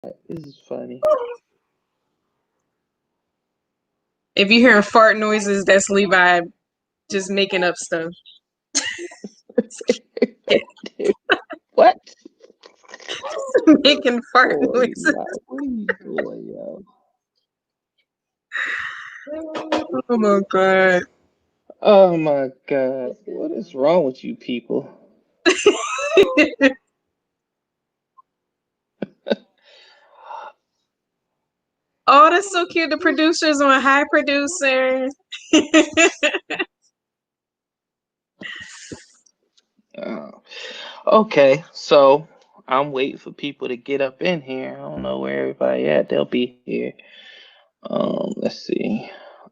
This is funny. If you hear fart noises, that's Levi just making up stuff. What? Making fart Boy, noises. what are you doing, yo? Oh my god. Oh my god. What is wrong with you people? Oh, that's so cute. The producers on Hi Producer. Okay, so I'm waiting for people to get up in here. I don't know where everybody at. They'll be here. Let's see.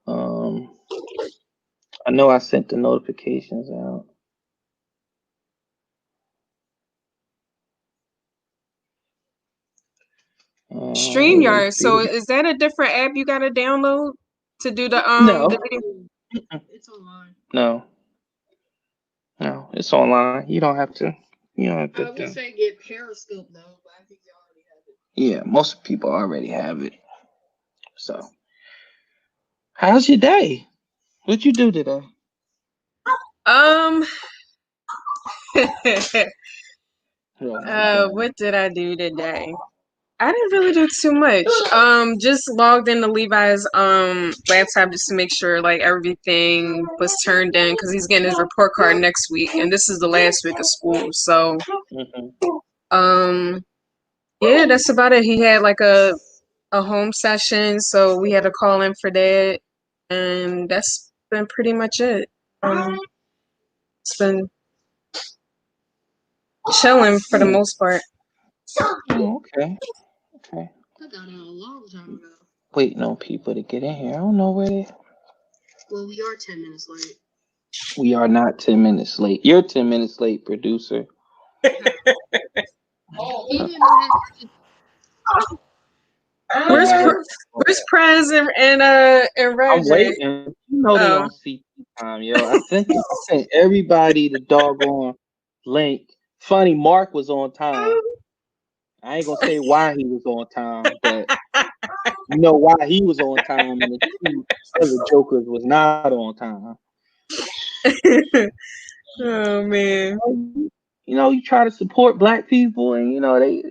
I know I sent the notifications out. StreamYard. So is that a different app you gotta download to do the No. the video? It's online. No, it's online. You don't have to. You don't have to. I would say get Periscope though, but I think you already have it. Yeah, most people already have it. So, how's your day? What'd you do today? What did I do today? I didn't really do too much. Just logged into Levi's laptop just to make sure like everything was turned in because he's getting his report card next week, and this is the last week of school. So, yeah, that's about it. He had like a home session, so we had to call in for that, and that's been pretty much it. It's been chilling for the most part. Oh, okay. I got out a long time ago. Waiting on people to get in here. I don't know where they. Well, we are 10 minutes late. We are not 10 minutes late. You're 10 minutes late, producer. He didn't have Where's Prez and Roger? I'm waiting. You know they on CP time, yo. I sent everybody the doggone link. Funny, Mark was on time. I ain't gonna say why he was on time, but you know why he was on time, and the two other jokers was not on time. Oh man. You know, you try to support black people, and you know they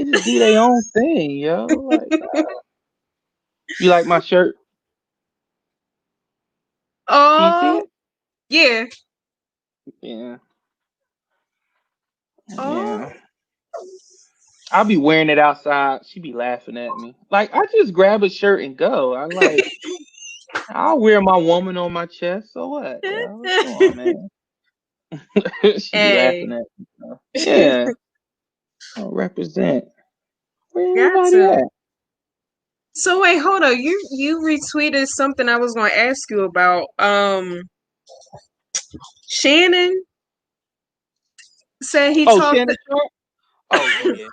just do their own thing, yo. Like, you like my shirt? Oh, yeah. Yeah. Oh. Yeah. I'll be wearing it outside. She be laughing at me. Like, I just grab a shirt and go. I'm like, I'll wear my woman on my chest. So what? Yo? Come on, man. She be laughing at me. So. Yeah. I'll represent. Where everybody at? So wait, hold on. You retweeted something I was gonna ask you about. Shannon said he talked. Shannon Sharp? Oh yeah.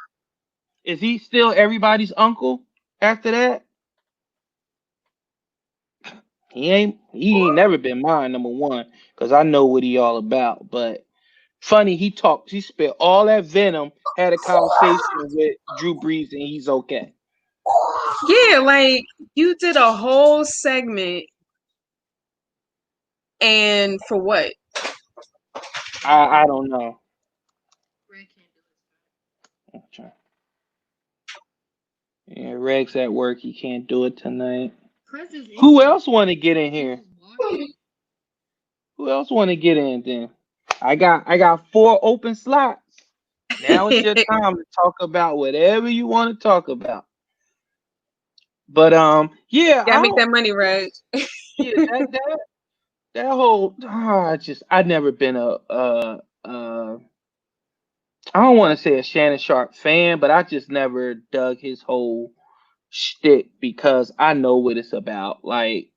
Is he still everybody's uncle after that? He ain't never been mine, number one, because I know what he all about. But funny, he spit all that venom, had a conversation with Drew Brees, and he's okay. Yeah, like you did a whole segment, and for what? I don't know. Okay. Yeah, Reg's at work. He can't do it tonight. Who else want to get in here? Who else want to get in then? I got 4 open slots. Now it's your time to talk about whatever you want to talk about. But yeah, gotta make that money, Reg. Yeah, that whole I never been I don't want to say a Shannon Sharp fan, but I just never dug his whole shtick because I know what it's about. Like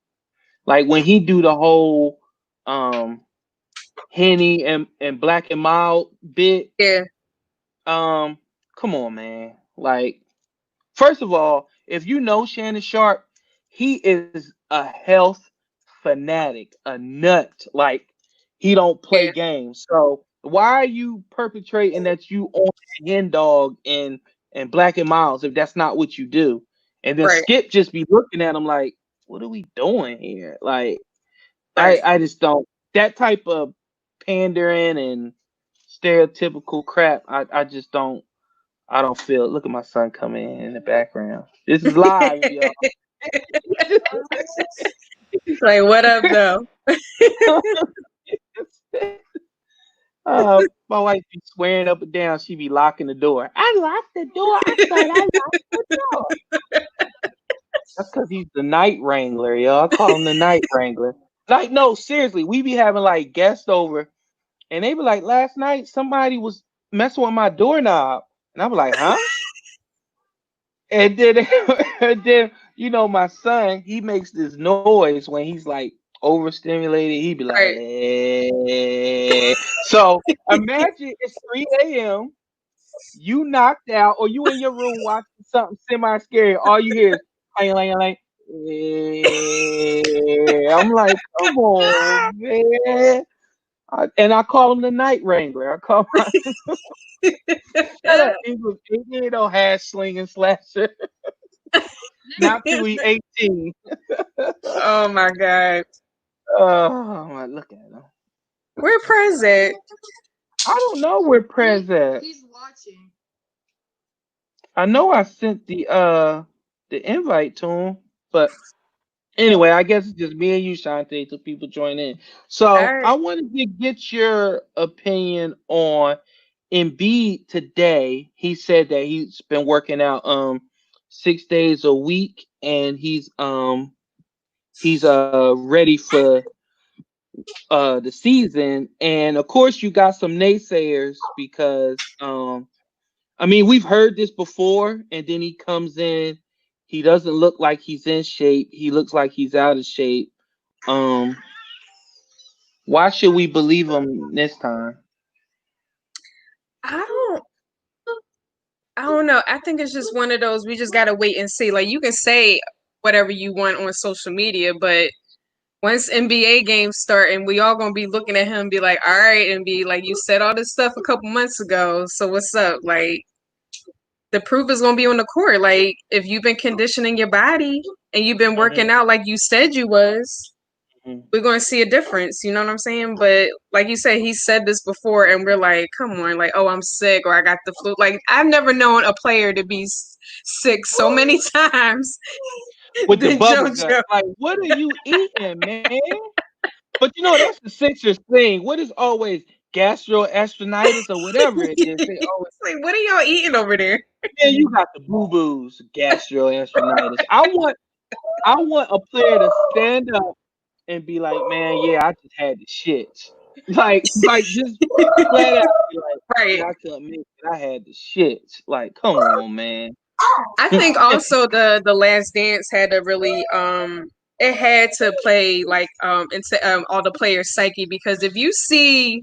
when he do the whole Henny and Black and Mild bit. Yeah. Come on, man. Like, first of all, if you know Shannon Sharp, he is a health fanatic, a nut. Like, he don't play games. So why are you perpetrating that you on hen dog and and Black and Miles if that's not what you do. And then Right. Skip just be looking at him like, what are we doing here? Like, Right. I just don't, that type of pandering and stereotypical crap, I just don't, I don't feel. Look at my son coming in the background. This is live, y'all. Like, what up, though? My wife be swearing up and down. She be locking the door. I locked the door. I thought I locked the door. That's because he's the night wrangler, y'all. I call him the night wrangler. Like, no, seriously, we be having like guests over, and they be like, last night somebody was messing with my doorknob, and I be like, huh? And then, and then, you know, my son, he makes this noise when he's like overstimulated. He be like, Right. eh. So imagine it's 3 a.m. You knocked out, or you in your room watching something semi-scary. All you hear is like. I'm like, come on, man. And I call him the night wrangler. I call him. Shut up, he ain't no hash slinging slasher. Not till he 18. Oh my God. Oh, look at him. Where Prez at? I don't know where Prez at. He's watching. I know I sent the invite to him, but anyway, I guess it's just me and you, Shantae, till people join in. So Right. I wanted to get your opinion on Embiid today. He said that he's been working out 6 days a week, and he's ready for the season. And of course, you got some naysayers because I mean, we've heard this before, and then he comes in. He doesn't look like he's in shape. He looks like he's out of shape. Why should we believe him this time? I don't know. I think it's just one of those, we just gotta wait and see. Like, you can say whatever you want on social media, but once NBA games start and we all gonna be looking at him and be like, all right, and be like, you said all this stuff a couple months ago, so what's up? Like, the proof is gonna be on the court. Like, if you've been conditioning your body and you've been working out like you said you was, we're gonna see a difference. You know what I'm saying? But like you said, he said this before, and we're like, come on, like, oh, I'm sick or I got the flu. Like, I've never known a player to be sick so many times With the than bubble gut. JoJo. Like, what are you eating, man? But you know, that's the Sixers thing. What is always gastroenteritis or whatever it is? They always Like, what are y'all eating over there? man, you got the boo-boos, gastroenteritis. I want a player to stand up and be like, man, yeah, I just had the shits. Like just flat out be like, Right. yeah, I couldn't make it. I had the shits. Like, come on, man. I think also the Last Dance had to really it had to play like into all the players' psyche, because if you see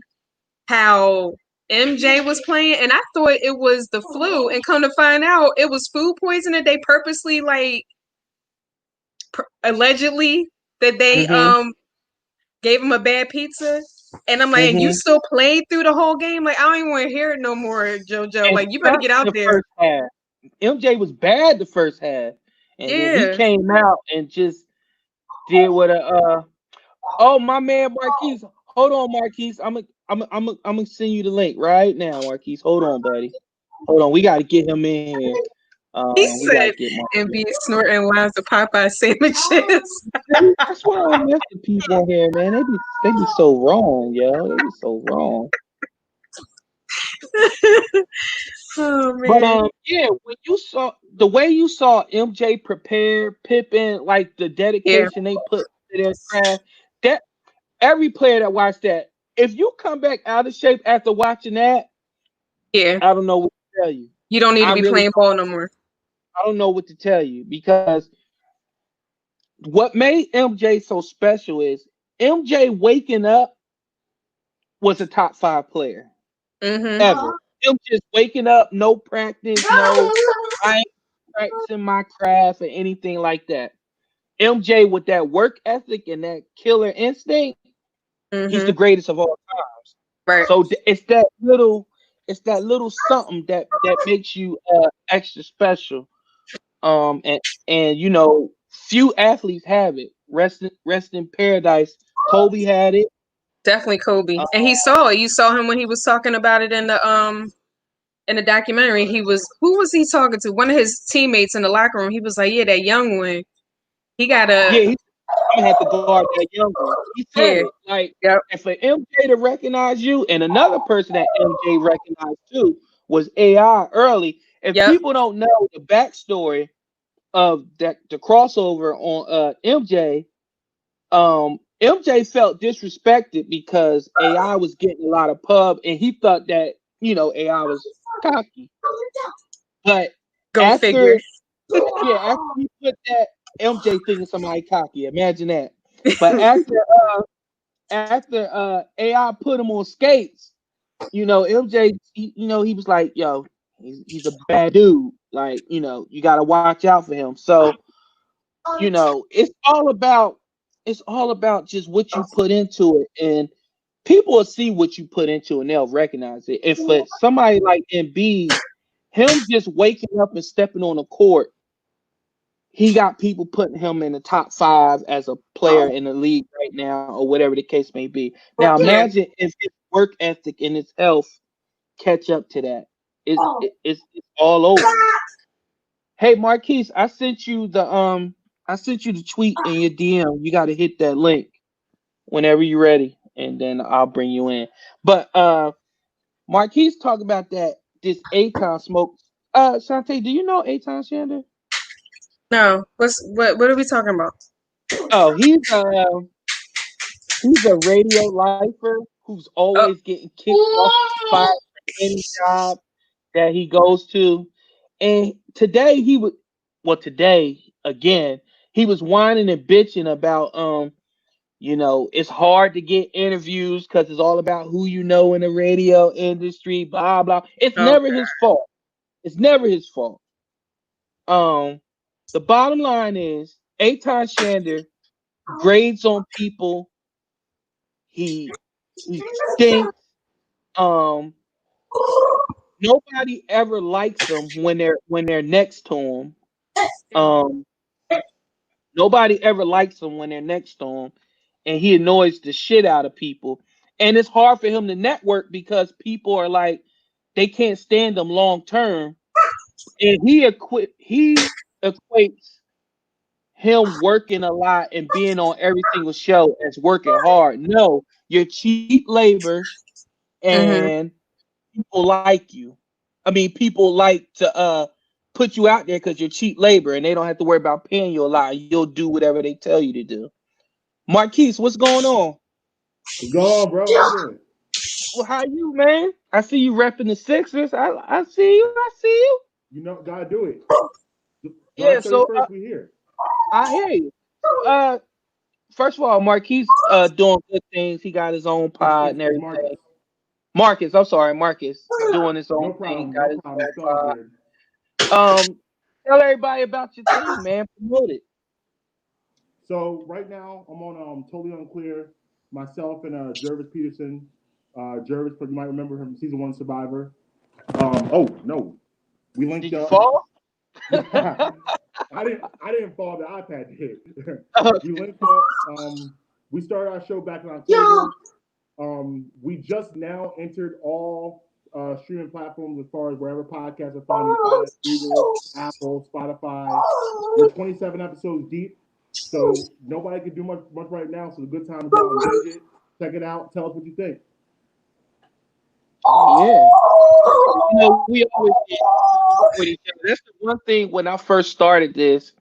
how MJ was playing, and I thought it was the flu, and come to find out it was food poisoning. They purposely allegedly that they gave him a bad pizza. And I'm like, and you still played through the whole game? Like, I don't even want to hear it no more, JoJo. And like, you better get out there. First half. MJ was bad the first half. And then he came out and just did what oh, my man Marquise. Hold on, Marquise. I'm gonna send you the link right now, Marquise. Hold on, buddy. Hold on. We gotta get him in here. He said, and be snorting lines of Popeye sandwiches. That's why I miss the people here, man. They be so wrong, yo. They be so wrong. Oh man. But yeah, when you saw the way you saw MJ prepare Pippen, like the dedication they put to their craft, that every player that watched that, if you come back out of shape after watching that, I don't know what to tell you. You don't need to be playing ball no more. I don't know what to tell you, because what made MJ so special is MJ waking up was a top 5 player ever. Him just waking up, no practice, no, I ain't practicing my craft or anything like that. MJ with that work ethic and that killer instinct, he's the greatest of all times. Right. So it's that little it's that little something that makes you extra special. And you know, few athletes have it. Rest in paradise. Kobe had it. Definitely Kobe. Uh, And he saw it. You saw him when he was talking about it in the documentary. Who was he talking to? One of his teammates in the locker room. He was like, yeah, that young one. He got yeah, a I'm gonna have to guard that young one. He said yeah. it. Like, Yep. and for MJ to recognize you, and another person that MJ recognized too was AI early. If Yep. people don't know the backstory of that, the crossover on MJ felt disrespected because AI was getting a lot of pub, and he thought that AI was cocky. But Go figure. after after he put that MJ thinking somebody cocky, imagine that. But after AI put him on skates, MJ, he was like, yo, he's a bad dude. Like, you got to watch out for him. So, it's all about just what you put into it, and people will see what you put into it and they'll recognize it. If for somebody like Embiid, him just waking up and stepping on the court, he got people putting him in the top 5 as a player in the league right now, or whatever the case may be. Now, Yeah. imagine if his work ethic and his health catch up to that. It's all over. Hey, Marquise, I sent you the tweet in your DM. You got to hit that link whenever you're ready, and then I'll bring you in. But Marquise talk about this Aton smoke. Shantae, do you know Aton Shander? No. What are we talking about? Oh, he's a radio lifer who's Oh. always getting kicked off fired from any job that he goes to. And today today again, he was whining and bitching about it's hard to get interviews because it's all about who you know in the radio industry, blah blah. It's never Okay. his fault. It's never his fault. Um, the bottom line is Aton Shander grades on people. He stinks. Um, Nobody ever likes him when they're next to him. Um, Nobody ever likes him when they're next to him, and he annoys the shit out of people. And it's hard for him to network because people are like they can't stand him long term. And he equates him working a lot and being on every single show as working hard. No, you're cheap labor, Mhm. and people like you. I mean, people like to put you out there because you're cheap labor, and they don't have to worry about paying you a lot. You'll do whatever they tell you to do. Marquise, what's going on? What's going on, bro? How you doing? Well, how you, man? I see you repping the Sixers. I see you. I see you. You know, gotta do it. July Yeah. So 31st, we here. I hear you. So, first of all, Marquise doing good things. He got his own pod and It's Marcus. everything. Marcus, I'm sorry, Marcus doing his own No thing. problem. Got No his problem. own It's all pod. good. Tell everybody about your thing, man. Promote it. So right now, I'm on Totally Unclear. Myself and Jervis Peterson. Jervis, you might remember him, season 1 Survivor. Oh no, we linked Did you up. fall? I didn't fall. The iPad did. We linked up. We started our show back in October. We just now entered all streaming platforms as far as wherever podcasts are found. Google, Apple, Spotify. We're 27 episodes deep, so nobody can do much right now. So it's a good time to go out and binge it, check it out, tell us what you think. Yeah. We always get with each other. That's the one thing when I first started this.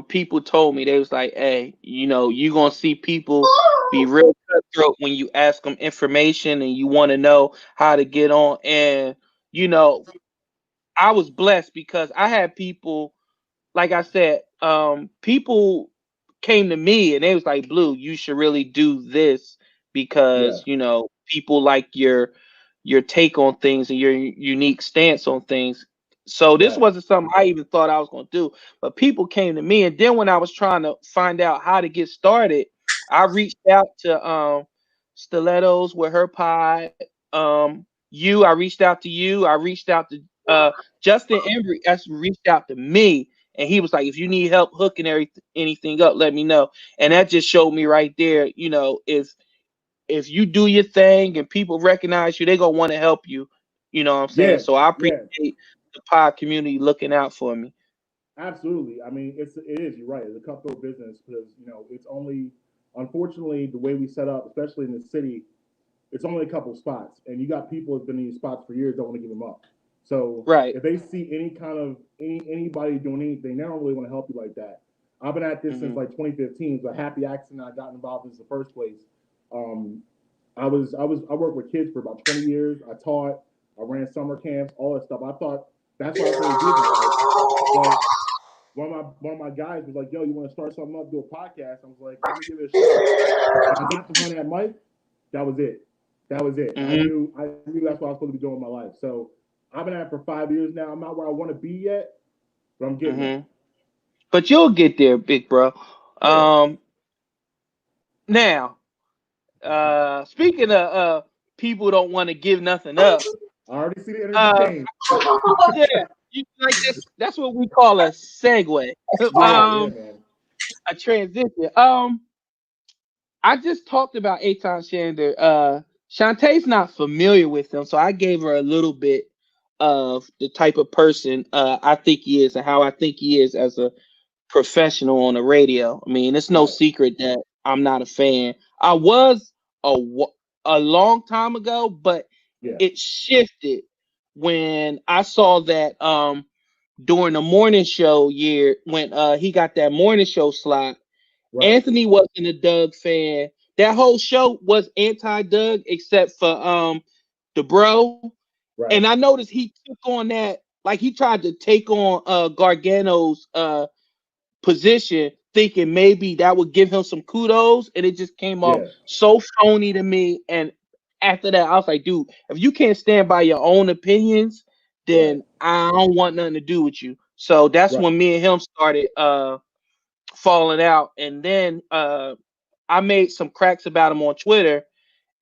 People told me they was like, "Hey, you gonna see people be real cutthroat when you ask them information and you want to know how to get on." And you know, I was blessed because I had people, like I said, people came to me and they was like, "Blue, you should really do this Yeah, because people like your take on things and your unique stance on things." So this right. wasn't something I even thought I was going to do, but people came to me, and then when I was trying to find out how to get started, I reached out to Stilettos with her pod. you. I reached out to you. I reached out to Justin Embry. That's reached out to me, and he was like, if you need help hooking anything up, let me know. And that just showed me right there, if you do your thing and people recognize you, they're gonna want to help you. You know what I'm saying? Yeah, So I yeah, appreciate the pod community looking out for me. absolutely. I mean, it is. You're right. It's a cutthroat business because it's only, unfortunately, the way we set up, especially in the city, it's only a couple spots, and you got people who've been in these spots for years don't want to give them up. So Right. if they see any kind of anybody doing anything, they don't really want to help you like that. I've been at this since like 2015. It's a happy accident I got involved in the first place. Um, I worked with kids for about 20 years. I taught, I ran summer camps, all that stuff. I thought that's what I was going to do in my life. But one of my guys was like, "Yo, you want to start something up, do a podcast?" I was like, "Let me give it a shot." And I got to run that mic. That was it. That was it. I knew that's what I was supposed to be doing in my life. So I've been at it for 5 years now. I'm not where I want to be yet, but I'm getting there. But you'll get there, big bro. Yeah. Now, speaking of people who don't want to give nothing up, I already see the energy change. yeah, like that's what we call a segue. Man. A transition. I just talked about Aton Shander. Shantae's not familiar with him, so I gave her a little bit of the type of person I think he is and how I think he is as a professional on the radio. I mean, it's no secret that I'm not a fan. I was a long time ago, but it shifted when I saw that during the morning show year when he got that morning show slot. Right. Anthony wasn't a Doug fan. That whole show was anti-Doug except for the bro. Right. And I noticed he took on that, like he tried to take on Gargano's position, thinking maybe that would give him some kudos, and it just came off so phony to me. And after that, I was like, dude, if you can't stand by your own opinions, then I don't want nothing to do with you. So that's when me and him started falling out. And then I made some cracks about him on Twitter,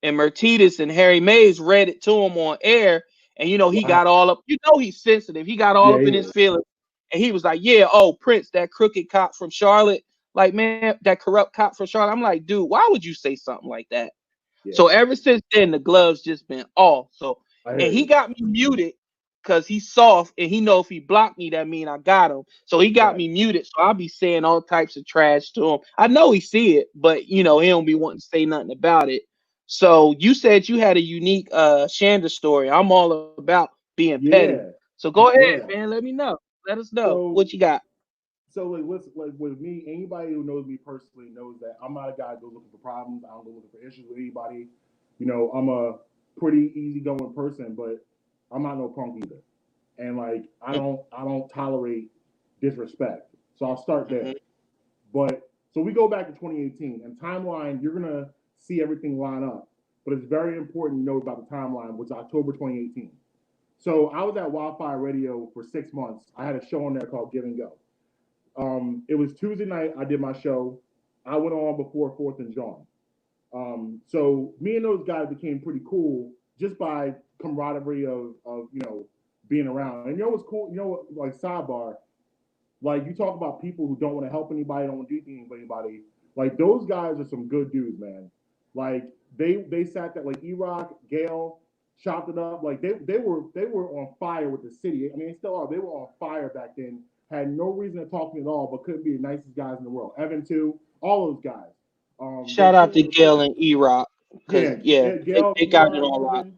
and Mertitas and Harry Mays read it to him on air. And he got all up, he's sensitive. He got all up in his feelings. And he was like, yeah, oh, Prince, that crooked cop from Charlotte. Like, man, that corrupt cop from Charlotte. I'm like, dude, why would you say something like that? Yeah. So ever since then, the glove's just been off. So, and he got me muted because he's soft, and he know if he blocked me, that mean I got him. So he got me muted. So I'll be saying all types of trash to him. I know he see it, but he don't be wanting to say nothing about it. So you said you had a unique Shander story. I'm all about being petty. So go ahead, man. Let me know. Let us know what you got. So like with me, anybody who knows me personally knows that I'm not a guy who goes looking for problems. I don't go looking for issues with anybody. I'm a pretty easygoing person, but I'm not no punk either. And like I don't tolerate disrespect. So I'll start there. But so we go back to 2018 and timeline, you're gonna see everything line up. But it's very important to know about the timeline, which is October 2018. So I was at Wildfire Radio for 6 months. I had a show on there called Give and Go. It was Tuesday night. I did my show. I went on before 4th and John. So me and those guys became pretty cool just by camaraderie of being around. And what's cool? Like sidebar, like you talk about people who don't want to help anybody, don't want to do anything for anybody. Like those guys are some good dudes, man. Like they sat there like E-Rock, Gail, chopped it up. Like they were on fire with the city. I mean, they still are. They were on fire back then. Had no reason to talk to me at all, but couldn't be the nicest guys in the world. Evan too, all those guys. Shout out to Gail and E-Rock. Gail, they got it all right.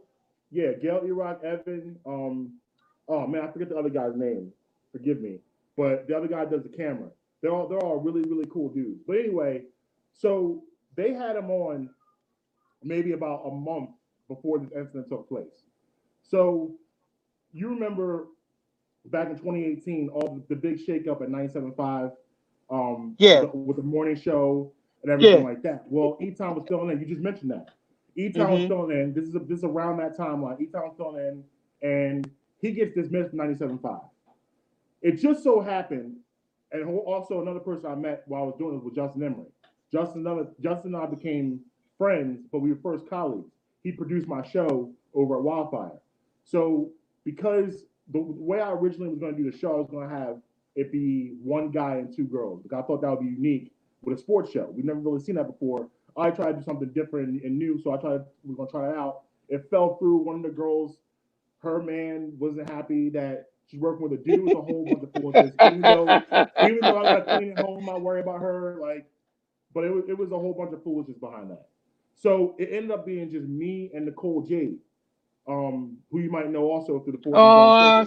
Yeah, Gail, E-Rock, Evan. Oh man, I forget the other guy's name. Forgive me, but the other guy does the camera. They're all really really cool dudes. But anyway, so they had him on maybe about a month before this incident took place. So you remember back in 2018, all the big shakeup at 97.5, with the morning show and everything like that. Well, E-Town was filling in. You just mentioned that. E-Town was filling in. This is around that timeline. E-Town was filling in, and he gets dismissed from 97.5. It just so happened, and also another person I met while I was doing this was Justin Emery. Justin and I became friends, but we were first colleagues. He produced my show over at Wildfire. So because the way I originally was going to do the show, I was going to have it be one guy and two girls. Because I thought that would be unique with a sports show. We've never really seen that before. I tried to do something different and new, so we're going to try it out. It fell through. One of the girls, her man wasn't happy that she's working with a dude with a whole bunch of foolishness. Even though I got to clean at home, I worry about her. But it was a whole bunch of foolishness behind that. So it ended up being just me and Nicole Jade, who you might know also through the Fortune. Oh,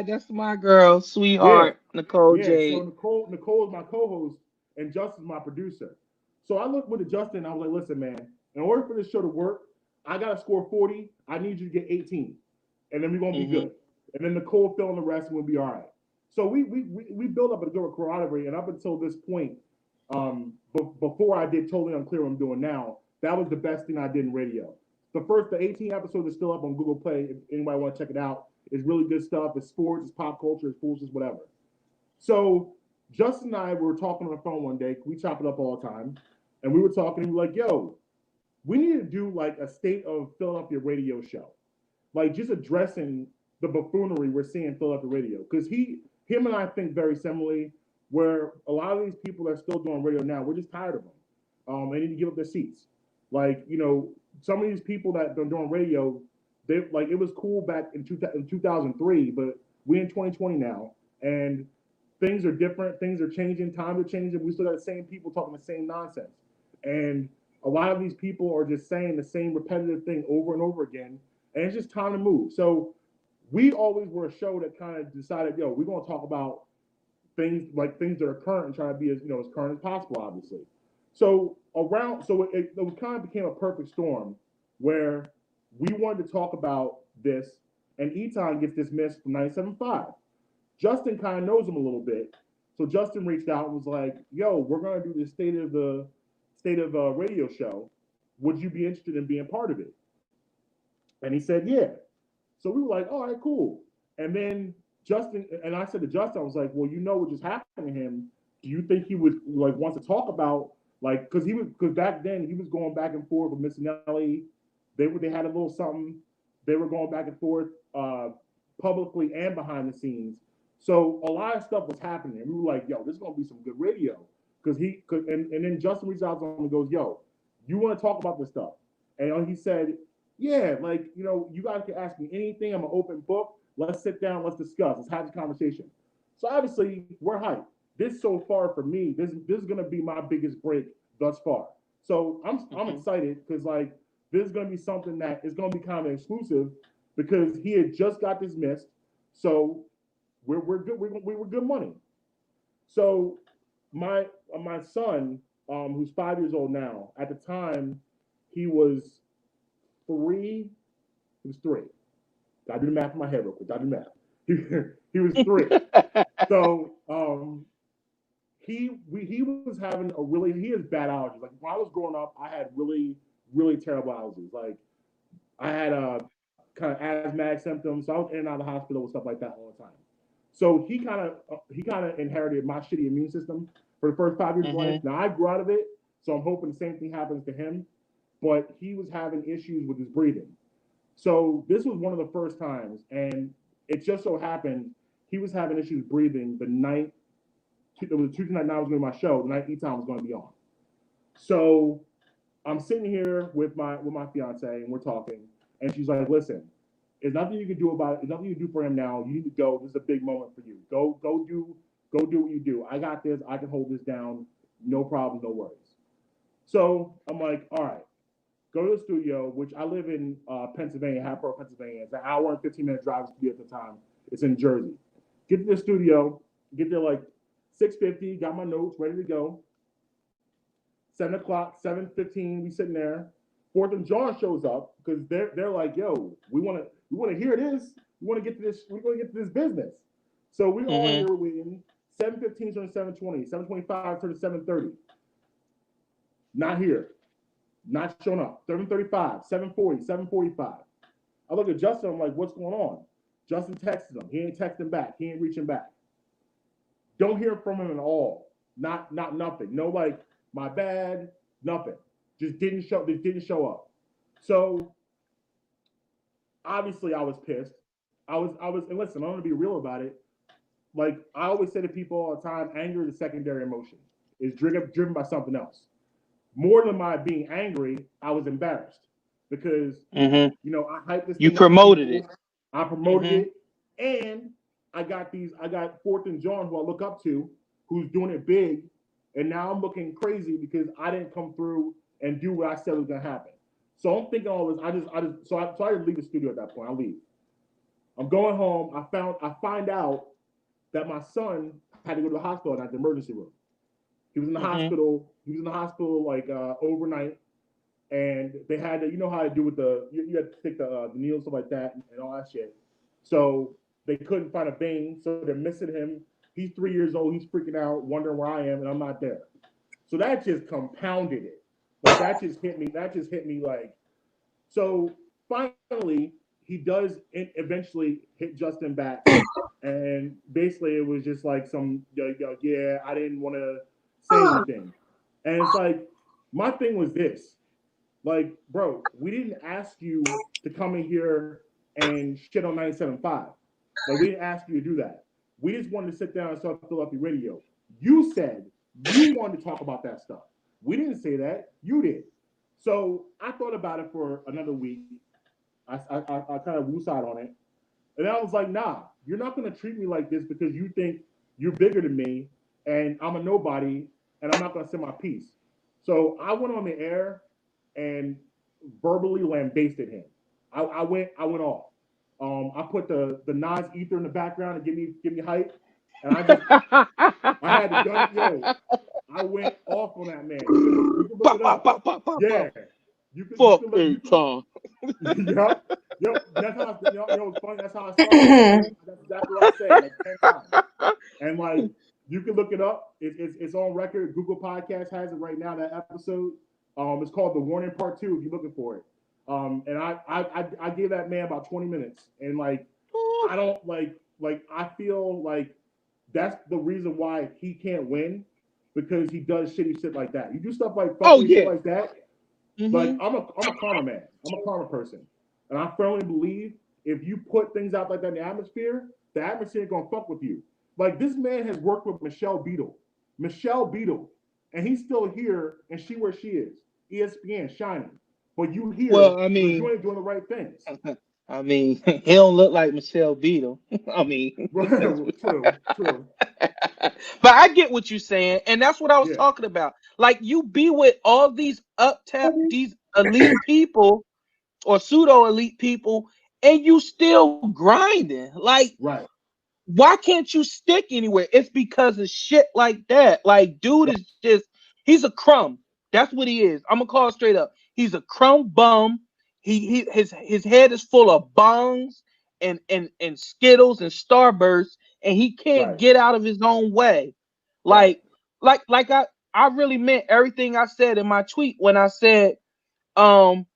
that's my girl, sweetheart, Nicole Jade. So Nicole is my co-host and Justin's my producer. So I looked with Justin. I was like, listen, man, in order for this show to work, I gotta score 40. I need you to get 18, and then we're gonna be good. And then Nicole fill in the rest, and we'll be all right. So we built up a good camaraderie, and up until this point, before I did Totally Unclear what I'm doing now, that was the best thing I did in radio. The 18 episodes is still up on Google Play. If anybody want to check it out, it's really good stuff. It's sports, it's pop culture, it's foolishness, whatever. So Justin and I were talking on the phone one day. We chop it up all the time, and we were talking. And we were like, "Yo, we need to do like a state of Philadelphia radio show, like just addressing the buffoonery we're seeing in Philadelphia radio." Because him and I think very similarly. Where a lot of these people that are still doing radio now, we're just tired of them. They need to give up their seats. Like, some of these people that are doing radio, it was cool back in 2003, but we're in 2020 now, and things are different. Things are changing. Times are changing. We still got the same people talking the same nonsense. And a lot of these people are just saying the same repetitive thing over and over again, and it's just time to move. So we always were a show that kind of decided, we're going to talk about things that are current and try to be as current as possible, obviously. So it kind of became a perfect storm where we wanted to talk about this, and Eton gets dismissed from 97.5. Justin kind of knows him a little bit, so Justin reached out and was like, "Yo, we're gonna do this state of radio show. Would you be interested in being part of it?" And he said, "Yeah." So we were like, "All right, cool." And then Justin, and I said to Justin, I was like, "Well, what just happened to him? Do you think he would want to talk about because back then he was going back and forth with Miss Nelly. They had a little something. They were going back and forth publicly and behind the scenes. So a lot of stuff was happening. And we were like, "Yo, this is gonna be some good radio." And then Justin reached out to him and goes, "Yo, you want to talk about this stuff?" And he said, "Yeah, you guys can ask me anything. I'm an open book. Let's sit down. Let's discuss. Let's have this conversation." So obviously, we're hyped. This so far for me, this is gonna be my biggest break thus far. So I'm excited because this is gonna be something that is gonna be kind of exclusive because he had just got dismissed. So we're good. We were good money. So my son, who's 5 years old now, at the time he was 3. He was 3. I do the math in my head real quick. I do the math. He was 3. So he was having he has bad allergies. Like when I was growing up, I had really, really terrible allergies. Like I had kind of asthmatic symptoms. So I was in and out of the hospital and stuff like that all the time. So he kind of inherited my shitty immune system for the first 5 years of life. Now I grew out of it, so I'm hoping the same thing happens to him. But he was having issues with his breathing. So this was one of the first times, and it just so happened he was having issues breathing the night. It was a Tuesday night. I was doing my show. The night E-Time was going to be on. So I'm sitting here with my fiance, and we're talking, and she's like, "Listen, there's nothing you can do about it. There's nothing you can do for him now. You need to go. This is a big moment for you. Go do what you do. I got this. I can hold this down. No problem. No worries." So I'm like, "All right. Go to the studio," which I live in Pennsylvania, Hatboro, Pennsylvania. It's an hour and 15-minute drive to studio at the time. It's in Jersey. Get to the studio. Get there 6:50. Got my notes ready to go. 7 o'clock, 7:15. We sitting there. Fourth and John shows up because they're like, "Yo, we want to hear this. We want to get to this. We're going to get to this business." So we're all here waiting. 7:15 turns to 7:20. 7:25 turns to 7:30. Not here. Not showing up. 7:35, 7:40, 7:45. I look at Justin. I'm like, "What's going on?" Justin texts him. He ain't texting back. He ain't reaching back. Don't hear from him at all. Not nothing. No my bad. Nothing. Just didn't show up. So obviously I was pissed. I was, and listen, I'm gonna be real about it. Like I always say to people all the time, anger is a secondary emotion. It's driven by something else. More than my being angry, I was embarrassed because Mm-hmm. you know I hyped this You thing up to promoted it. people. I promoted Mm-hmm. it, and I got Fourth and John, who I look up to, who's doing it big, and now I'm looking crazy because I didn't come through and do what I said was gonna happen. So I'm thinking all this. I didn't leave the studio at that point. I leave. I'm going home. I find out that my son had to go to the hospital at the emergency room. He was in the hospital. He was in the hospital like overnight, and they had to, you know how to do with you had to stick the needle, stuff like that, and all that shit. So they couldn't find a vein, so they're missing him. He's 3 years old. He's freaking out, wondering where I am, and I'm not there. So that just compounded it. Like that just hit me. That just hit me like. So finally, he does eventually hit Justin back, and basically it was just like some yeah, I didn't want to say anything, and it's like my thing was this, like, bro, we didn't ask you to come in here and shit on 97.5. Like we didn't ask you to do that. We just wanted to sit down and start Philadelphia radio. You said you wanted to talk about that stuff. We didn't say that. You did. So I thought about it for another week. I kind of woosed on it. And I was like, nah, you're not going to treat me like this because you think you're bigger than me and I'm a nobody and I'm not going to say my piece. So I went on the air and verbally lambasted him. I went off. I put the Nas ether in the background to give me hype. And I had the gun. Yo, I went off on that man. You can look it up. Yeah. You can Tom. Yep. That's how it's funny. That's how I started. That's exactly what I said, like 10 times. And like you can look it up. It's on record. Google Podcast has it right now, that episode. It's called The Warning Part 2 if you're looking for it. And I gave that man about 20 minutes. And like I don't like I feel like that's the reason why he can't win, because he does shitty shit like that. You do stuff like shit like that. Like I'm a karma man. I'm a karma person, and I firmly believe if you put things out like that in the atmosphere ain't gonna fuck with you. Like this man has worked with Michelle Beadle, and he's still here, and she where she is, ESPN shining. But you here, well, I mean, you ain't doing the right things. I mean, he don't look like Michelle Beadle. I mean, true. But I get what you're saying, and that's what I was talking about. Like you be with all these these elite people or pseudo elite people, and you still grinding. Like, right. Why can't you stick anywhere? It's because of shit like that. Like, dude is he's a crumb. That's what he is. I'm gonna call it straight up. He's a crumb bum. His head is full of bongs and Skittles and Starbursts, and he can't get out of his own way. Like I really meant everything I said in my tweet when I said, people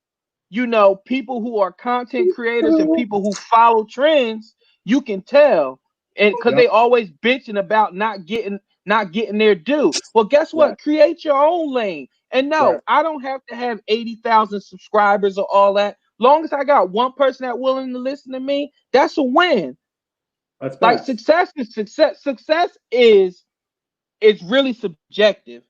who are content creators and people who follow trends, you can tell, and because they always bitching about not getting their due. Well, guess what? Create your own lane. And no, I don't have to have 80,000 subscribers or all that. Long as I got one person that willing to listen to me, that's a win. That's like success is success. Success is really subjective.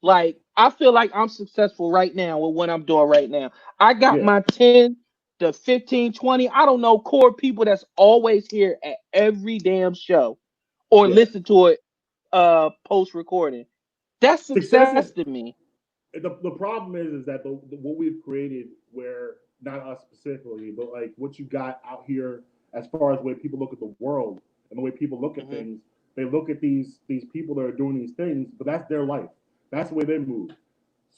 Like I feel like I'm successful right now with what I'm doing right now. I got my 10 to 15, 20, I don't know, core people that's always here at every damn show or listen to it post recording. That's success to me. The problem is that what we've created, where not us specifically, but like what you got out here as far as the way people look at the world and the way people look at things, they look at these people that are doing these things, but that's their life. That's the way they move.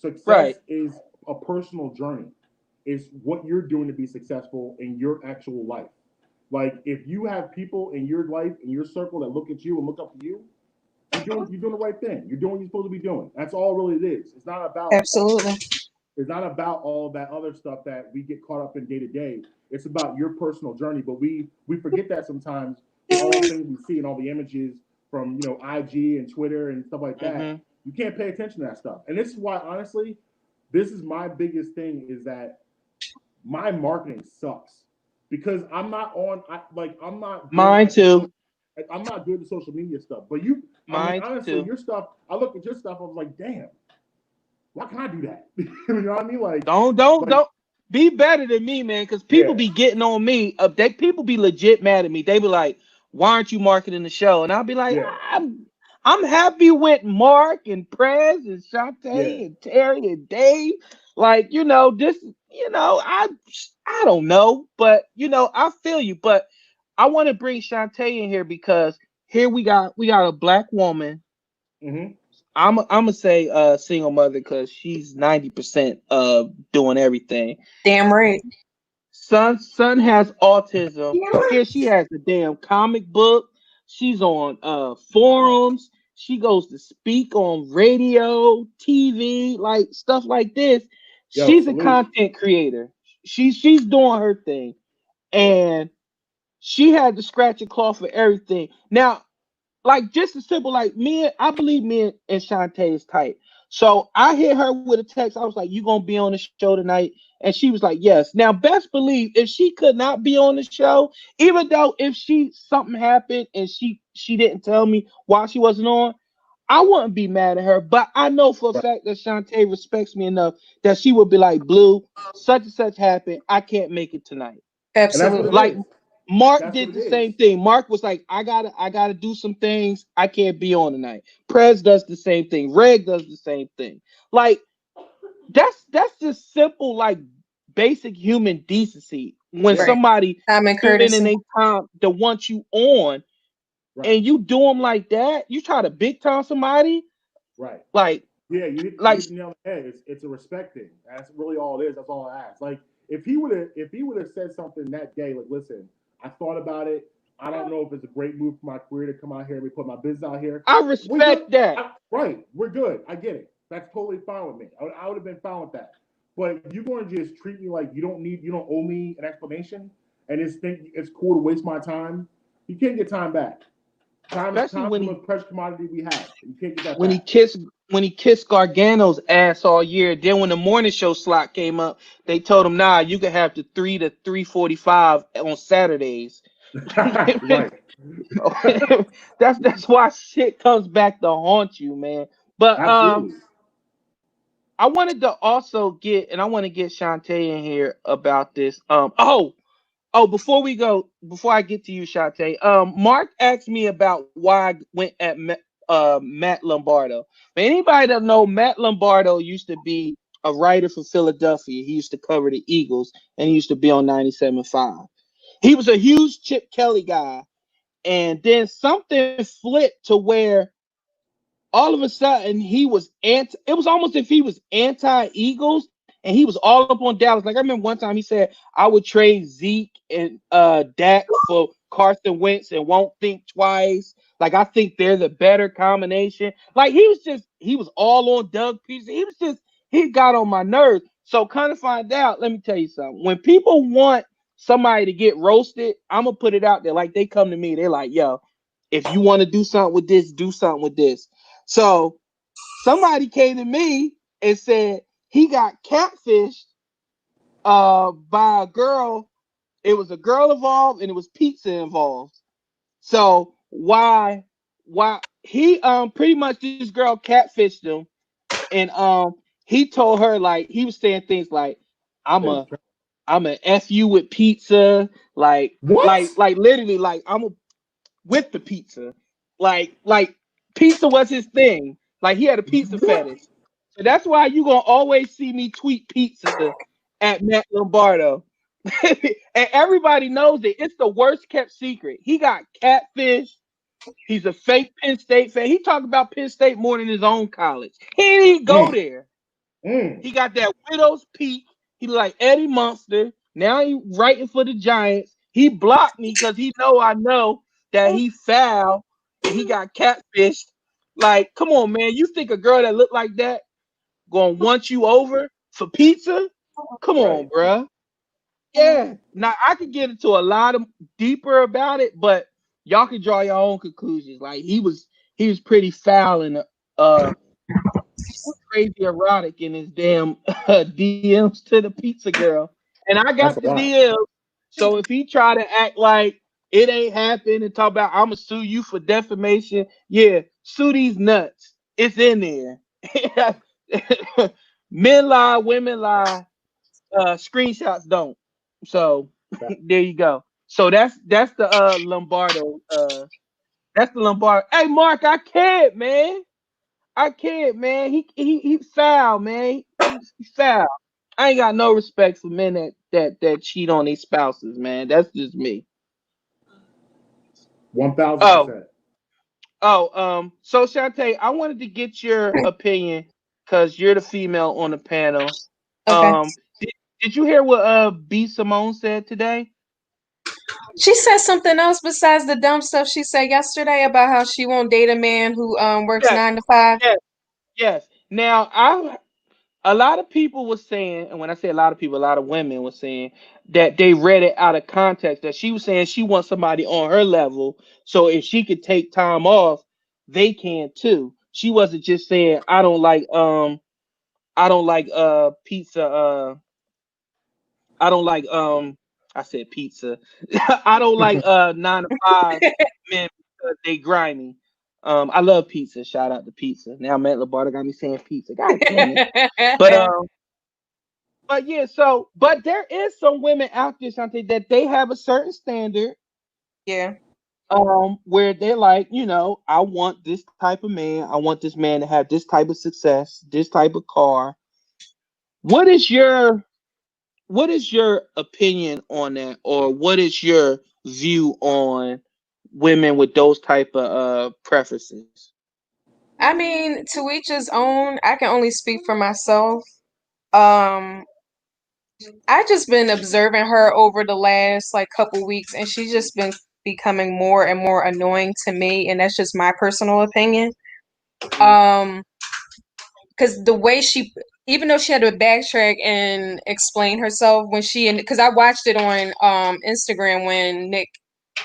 Success is a personal journey. It's what you're doing to be successful in your actual life. Like if you have people in your life, in your circle that look at you and look up to you, you're doing the right thing. You're doing what you're supposed to be doing. That's all really it is. It's not about It's not about all that other stuff that we get caught up in day to day. It's about your personal journey. But we forget that sometimes. All the things we see and all the images from IG and Twitter and stuff like that. You can't pay attention to that stuff. And this is why, honestly, this is my biggest thing, is that my marketing sucks. because I'm not on. I'm not. Mine too. I'm not good at social media stuff. But you, Mine honestly, too. your stuff. I look at your stuff. I was like, damn, why can't I do that? You know what I mean? Like, don't be better than me, man. Because people be getting on me. People be legit mad at me. They be like, "Why aren't you marketing the show?" And I'll be like, I'm happy with Mark and Prez and Shantae and Terry and Dave. Like, I don't know, but I feel you. But I want to bring Shantae in here because here we got a black woman. Mm-hmm. I'm gonna say single mother because she's 90% of doing everything. Damn right. Son has autism. Here she has a damn comic book. She's on forums. She goes to speak on radio, TV, like stuff like this. She's a content creator. She's doing her thing, and she had to scratch a claw for everything. Now, like just as simple, like I believe me and Shantae is tight. So I hit her with a text. I was like, "You gonna be on the show tonight?" And she was like, "Yes." Now, best believe if she could not be on the show, even though if something happened and she didn't tell me why she wasn't on, I wouldn't be mad at her. But I know for a fact that Shantae respects me enough that she would be like, "Blue, such and such happened. I can't make it tonight." Absolutely. Like Mark did the same thing. Mark was like, I gotta do some things. I can't be on tonight. Prez does the same thing. Reg does the same thing. Like that's just simple, like basic human decency. When somebody spending their time to want you on, and you do them like that, you try to big time somebody, right? Like you hit the nail on the head. It's a respect thing. That's really all it is. That's all I ask. Like if he would have said something that day, like, listen, I thought about it. I don't know if it's a great move for my career to come out here and put my business out here. I respect that. We're good. I get it. That's totally fine with me. I would have been fine with that. But you're going to just treat me like you don't owe me an explanation and just think it's cool to waste my time. You can't get time back. Time is the most precious commodity we have. You can't get that back. When he kissed Gargano's ass all year, then when the morning show slot came up, they told him, "Nah, you can have the 3 to 3:45 on Saturdays." Right. That's why shit comes back to haunt you, man. But I wanted to also get Shantae in here about this. Before I get to you, Shantae, Mark asked me about why I went at Matt Lombardo. For anybody that know, Matt Lombardo used to be a writer for Philadelphia. He used to cover the Eagles, and he used to be on 97.5. He was a huge Chip Kelly guy, and then something flipped to where all of a sudden it was almost if he was anti-Eagles, and he was all up on Dallas. Like I remember one time he said, "I would trade Zeke and Dak for Carson Wentz and won't think twice. Like I think they're the better combination." Like he was all on Doug Peterson. He got on my nerves. So kind of find out, let me tell you something. When people want somebody to get roasted, I'm gonna put it out there. Like they come to me, they're like, "Yo, if you want to do something with this, do something with this." So somebody came to me and said he got catfished by a girl. It was a girl involved and it was pizza involved. So why he pretty much this girl catfished him, and he told her, like, he was saying things like, I'm a F you with pizza, like literally, like I'm a with the pizza, like pizza was his thing, like he had a pizza fetish. So that's why you gonna always see me tweet pizza at Matt Lombardo. And everybody knows it. It's the worst kept secret. He got catfish. He's a fake Penn State fan. He talked about Penn State more than his own college. He didn't even go there. He got that widow's peak. He like Eddie Munster. Now he writing for the Giants. He blocked me because I know that he fouled and he got catfished. Like, come on, man. You think a girl that look like that gonna want you over for pizza? Come on, bruh. Yeah. Now I could get into a lot of deeper about it, but y'all can draw your own conclusions. Like he was pretty foul and crazy erotic in his damn DMs to the pizza girl. And I got the DMs So if he try to act like it ain't happened and talk about I'm gonna sue you for defamation, yeah, sue these nuts. It's in there. Men lie, women lie, screenshots don't. So there you go. So that's the Lombardo. That's the Lombardo. Hey Mark, I can't, man. I can't, man. He foul, man. He foul. I ain't got no respect for men that cheat on their spouses, man. That's just me. 1000%. So Shantae, I wanted to get your opinion because you're the female on the panel. Okay. Did you hear what B Simone said today? She said something else besides the dumb stuff she said yesterday about how she won't date a man who works Yes, 9 to 5. yes. Now a lot of people were saying, and when I say a lot of people, a lot of women were saying that they read it out of context. That she was saying she wants somebody on her level, so if she could take time off, they can too. She wasn't just saying I don't like pizza I don't like I said pizza. I don't like 9 to 5 men because they grimy. I love pizza. Shout out to pizza. Now Matt Labarta got me saying pizza. God damn it. But but yeah, but there is some women out there, something that they have a certain standard. Yeah. Where they're like, I want this type of man. I want this man to have this type of success, this type of car. What is your opinion on that, or what is your view on women with those type of preferences? I mean, to each his own. I can only speak for myself. Um, I just been observing her over the last like couple weeks, and she's just been becoming more and more annoying to me, and that's just my personal opinion. Um, because the way she, even though she had to backtrack and explain herself when she, because I watched it on Instagram when Nick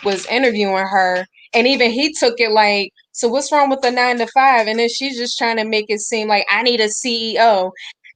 was interviewing her, and even he took it like, so what's wrong with the 9 to 5? And then she's just trying to make it seem like I need a CEO.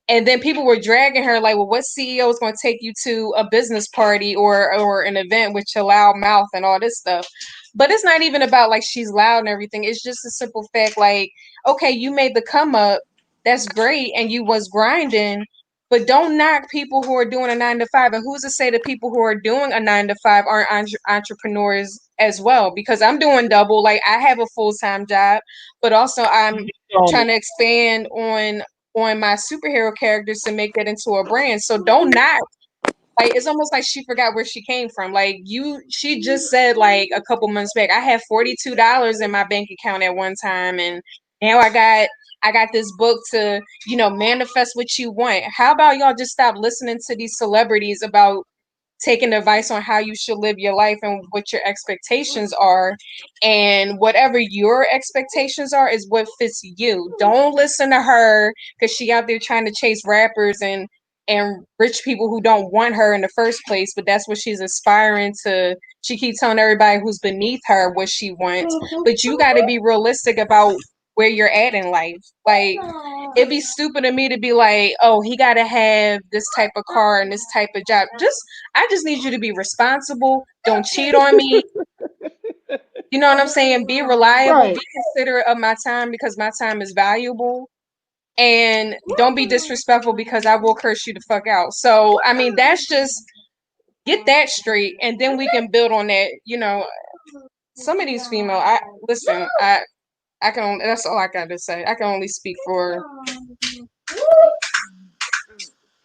And then people were dragging her like, well, what CEO is going to take you to a business party or an event with your loud mouth and all this stuff? But it's not even about like she's loud and everything. It's just a simple fact like, okay, you made the come up. That's great. And you was grinding. But don't knock people who are doing a 9 to 5. And who's to say that people who are doing a 9 to 5 aren't entrepreneurs as well? Because I'm doing double. Like I have a full-time job, but also I'm trying to expand on my superhero characters to make that into a brand. So don't knock. Like it's almost like she forgot where she came from. Like she just said like a couple months back, I had $42 in my bank account at one time, and now I got this book to, manifest what you want. How about y'all just stop listening to these celebrities about taking advice on how you should live your life and what your expectations are, and whatever your expectations are is what fits you. Don't listen to her because she out there trying to chase rappers and rich people who don't want her in the first place, but that's what she's aspiring to. She keeps telling everybody who's beneath her what she wants, but you got to be realistic about where you're at in life. Like it'd be stupid of me to be like, oh, he got to have this type of car and this type of job. I just need you to be responsible. Don't cheat on me. You know what I'm saying? Be reliable. Right. Be considerate of my time because my time is valuable. And don't be disrespectful because I will curse you the fuck out. So, I mean, that's just get that straight, and then we can build on that. Some of these female, I can only, that's all I got to say. I can only speak for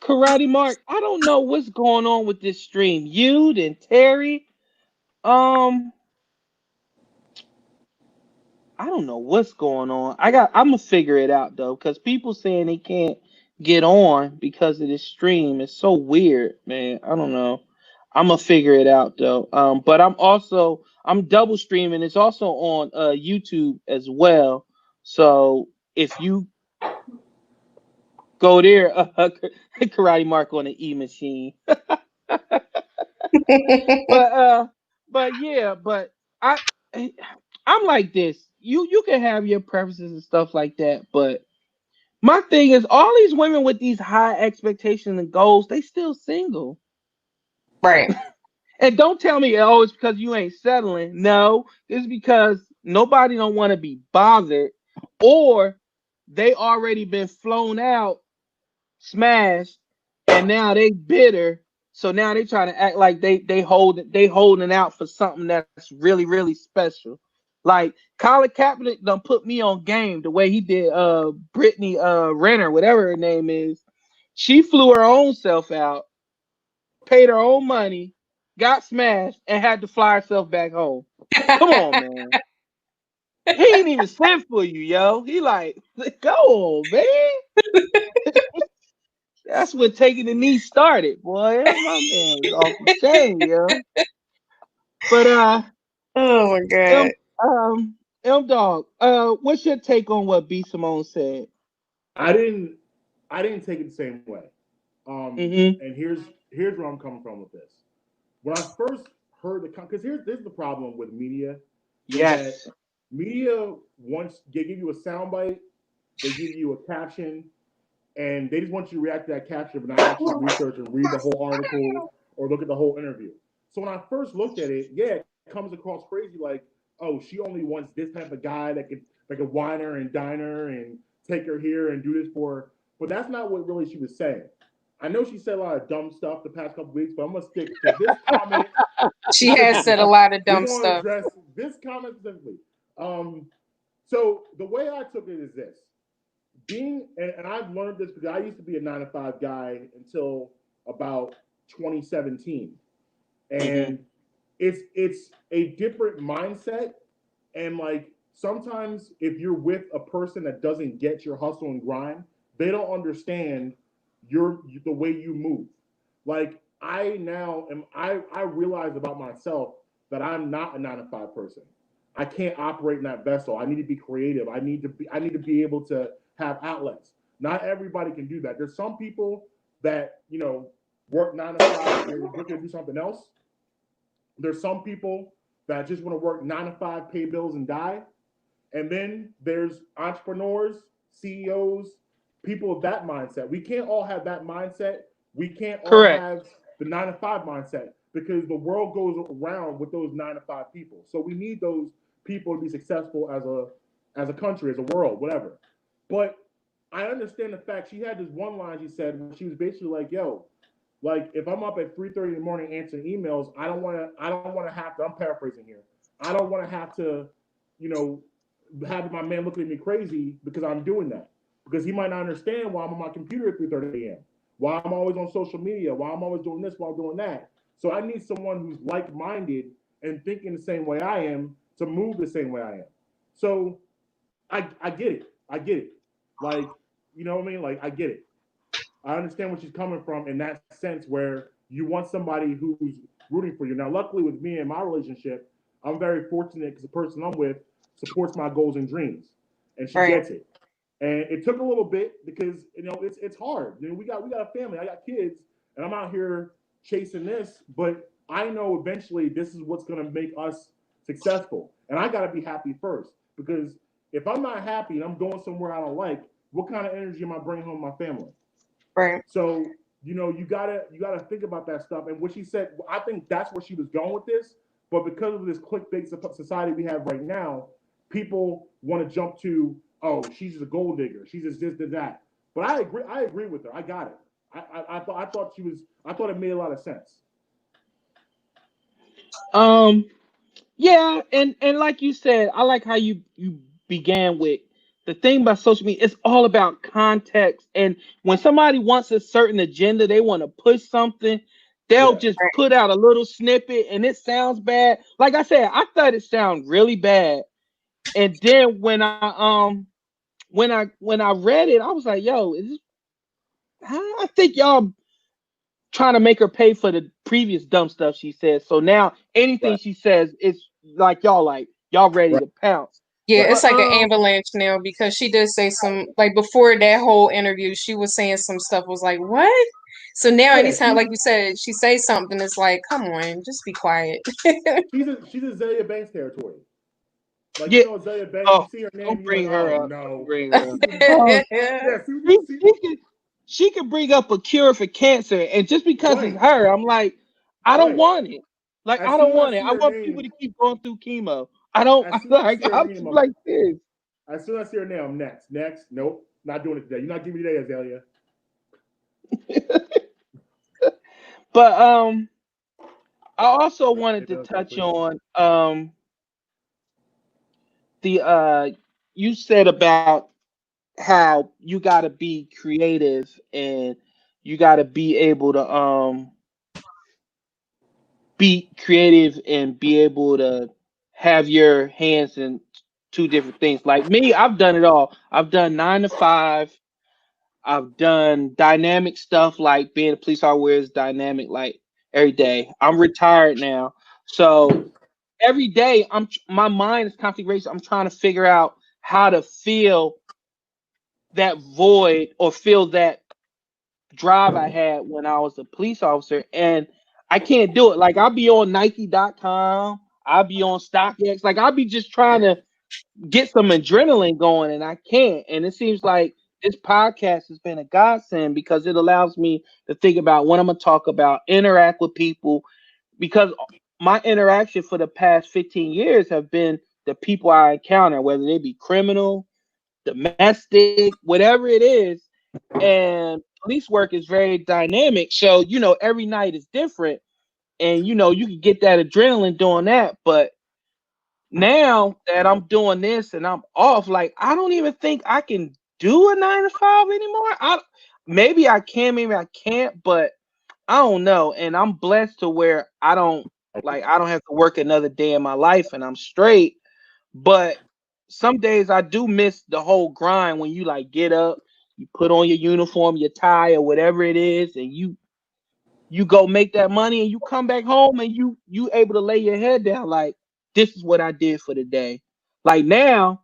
Karate Mark. I don't know what's going on with this stream. You and Terry, I don't know what's going on. I'm gonna figure it out though, because people saying they can't get on because of this stream. It's so weird, man. I don't know. I'm gonna figure it out though. But I'm double streaming. It's also on YouTube as well. So if you go there, Karate Mark on the E machine. but yeah, but I'm like this. You can have your preferences and stuff like that, but my thing is all these women with these high expectations and goals, they still single. Right. And don't tell me, oh, it's because you ain't settling. No, it's because nobody don't want to be bothered, or they already been flown out, smashed, and now they bitter. So now they trying to act like they holding out for something that's really really special. Like Colin Kaepernick done put me on game the way he did Brittany Renner, whatever her name is. She flew her own self out, paid her own money, got smashed, and had to fly herself back home. Come on, man. He ain't even sent for you, yo. He like, go on, man. That's when taking the knee started, boy. My man was off the chain, yo. But oh my god. M Dog, what's your take on what B Simone said? I didn't take it the same way. And here's where I'm coming from with this. When I first heard because here's the problem with media. Yes. Media wants they give you a soundbite, they give you a caption, and they just want you to react to that caption, but not actually research and read the whole article or look at the whole interview. So when I first looked at it, yeah, it comes across crazy, like, oh, she only wants this type of guy that could whine her and dine her and take her here and do this for her. But that's not what really she was saying. I know she said a lot of dumb stuff the past couple weeks, but I'm gonna stick to this comment. She has said a lot of dumb We're gonna stuff. address this comment specifically. So the way I took it is this: and I've learned this because I used to be a 9-to-5 guy until about 2017, and it's a different mindset. And like sometimes if you're with a person that doesn't get your hustle and grind, they don't understand the way you move. Like I realize about myself that I'm not a 9-to-5 person. I can't operate in that vessel. I need to be creative. I need to be able to have outlets. Not everybody can do that. There's some people that, work 9 to 5, they're looking to do something else. There's some people that just want to work 9 to 5, pay bills and die. And then there's entrepreneurs, CEOs, people of that mindset. We can't all have that mindset. We can't all have the 9 to 5 mindset because the world goes around with those 9 to 5 people. So we need those people to be successful as a country, as a world, whatever. But I understand the fact she had this one line she said when she was basically like, yo, like if I'm up at 3:30 in the morning answering emails, I don't want to have to, I'm paraphrasing here. I don't want to have to, have my man looking at me crazy because I'm doing that. Because he might not understand why I'm on my computer at 3:30 a.m. Why I'm always on social media, why I'm always doing this, why I'm doing that. So I need someone who's like-minded and thinking the same way I am to move the same way I am. So I get it. I get it. Like, you know what I mean? Like, I get it. I understand where she's coming from in that sense where you want somebody who's rooting for you. Now, luckily with me and my relationship, I'm very fortunate because the person I'm with supports my goals and dreams. And she gets it. And it took a little bit because, it's hard. We got a family. I got kids. And I'm out here chasing this. But I know eventually this is what's going to make us successful. And I got to be happy first. Because if I'm not happy and I'm going somewhere I don't like, what kind of energy am I bringing home to my family? Right. So, you gotta think about that stuff. And what she said, I think that's where she was going with this. But because of this clickbait society we have right now, people want to jump to, oh, she's just a gold digger. She's just this, that. But I agree with her. I got it. I thought it made a lot of sense. Yeah, and like you said, I like how you began with the thing about social media. It's all about context, and when somebody wants a certain agenda, they want to push something, they'll just put out a little snippet, and it sounds bad. Like I said, I thought it sounded really bad, and then when I read it, I was like, yo, I think y'all trying to make her pay for the previous dumb stuff she said. So now anything she says, it's like y'all ready to pounce. Yeah, it's like an avalanche now because she did say some, like before that whole interview, she was saying some stuff was like, what? So now anytime, like you said, she says something, it's like, come on, just be quiet. she's a Zelia Banks territory. Like, Zelia Banks, you see her name, don't bring like, her oh, up. no. Bring her up. She can bring up a cure for cancer, and just because it's her, I'm like, I don't want it. Like, As I don't soon as want I it. see I her want name, people to keep going through chemo. I don't as soon as I see her I'm name, just like this. as soon as I see her name, I'm next. Next. Nope. Not doing it today. You're not giving me today, Azalea. But I also wanted to Real touch quickly. on the you said about how you got to be creative and you got to be able to be creative and be able to have your hands in two different things. Like me, I've done it all. I've done 9 to 5. I've done dynamic stuff like being a police officer is dynamic like every day. I'm retired now. So every day my mind is constantly racing. I'm trying to figure out how to feel that void or feel that drive I had when I was a police officer, and I can't do it. Like I'll be on Nike.com, I'll be on StockX, like I'll be just trying to get some adrenaline going, and I can't. And it seems like this podcast has been a godsend because it allows me to think about what I'm gonna talk about, interact with people, because my interaction for the past 15 years have been the people I encounter, whether they be criminal, domestic, whatever it is. And police work is very dynamic. So, every night is different. And, you can get that adrenaline doing that. But now that I'm doing this and I'm off, like, I don't even think I can do a 9 to 5 anymore. Maybe I can, maybe I can't, but I don't know. And I'm blessed to where I don't have to work another day in my life and I'm straight. But some days I do miss the whole grind when you like get up, you put on your uniform, your tie, or whatever it is, and you go make that money and you come back home and you able to lay your head down like this is what I did for the day. Like now,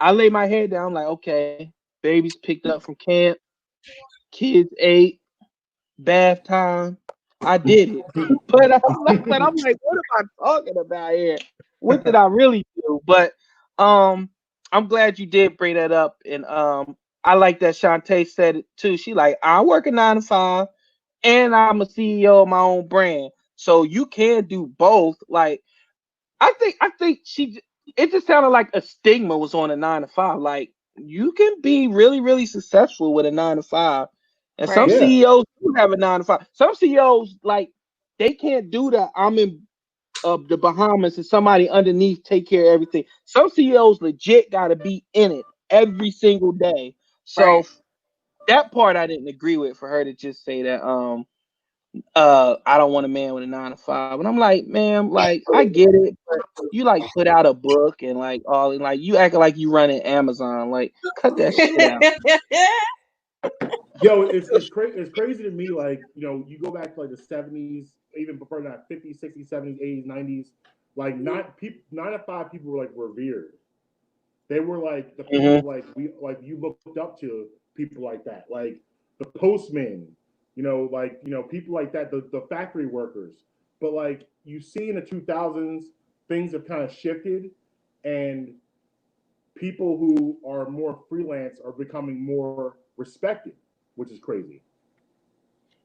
I lay my head down like, okay, baby's picked up from camp, kids ate, bath time. I did it. But I'm like, what am I talking about here? What did I really do? But I'm glad you did bring that up. And I like that Shantae said it too. She like, I work a 9 to 5 and I'm a CEO of my own brand. So you can do both. Like I think it just sounded like a stigma was on a 9 to 5. Like you can be really, really successful with a 9 to 5. And some Right. Yeah. CEOs do have a 9 to 5. Some CEOs like they can't do that. I'm in the Bahamas and somebody underneath take care of everything. Some CEOs legit gotta be in it every single day. So Right. that part I didn't agree with for her to just say that I don't want a man with a 9 to 5. And I'm like, man, like I get it, but you like put out a book and like all and like you acting like you running Amazon. Like cut that shit out. Yo, it's crazy to me. Like, you go back to like the 70s, even before that, 50s, 60s, 70s, 80s, 90s. Like, not people, 9 to 5 people were like revered. They were like the people you looked up to people like that, like the postmen, people like that, the factory workers. But like you see in the 2000s, things have kind of shifted, and people who are more freelance are becoming more respected, which is crazy.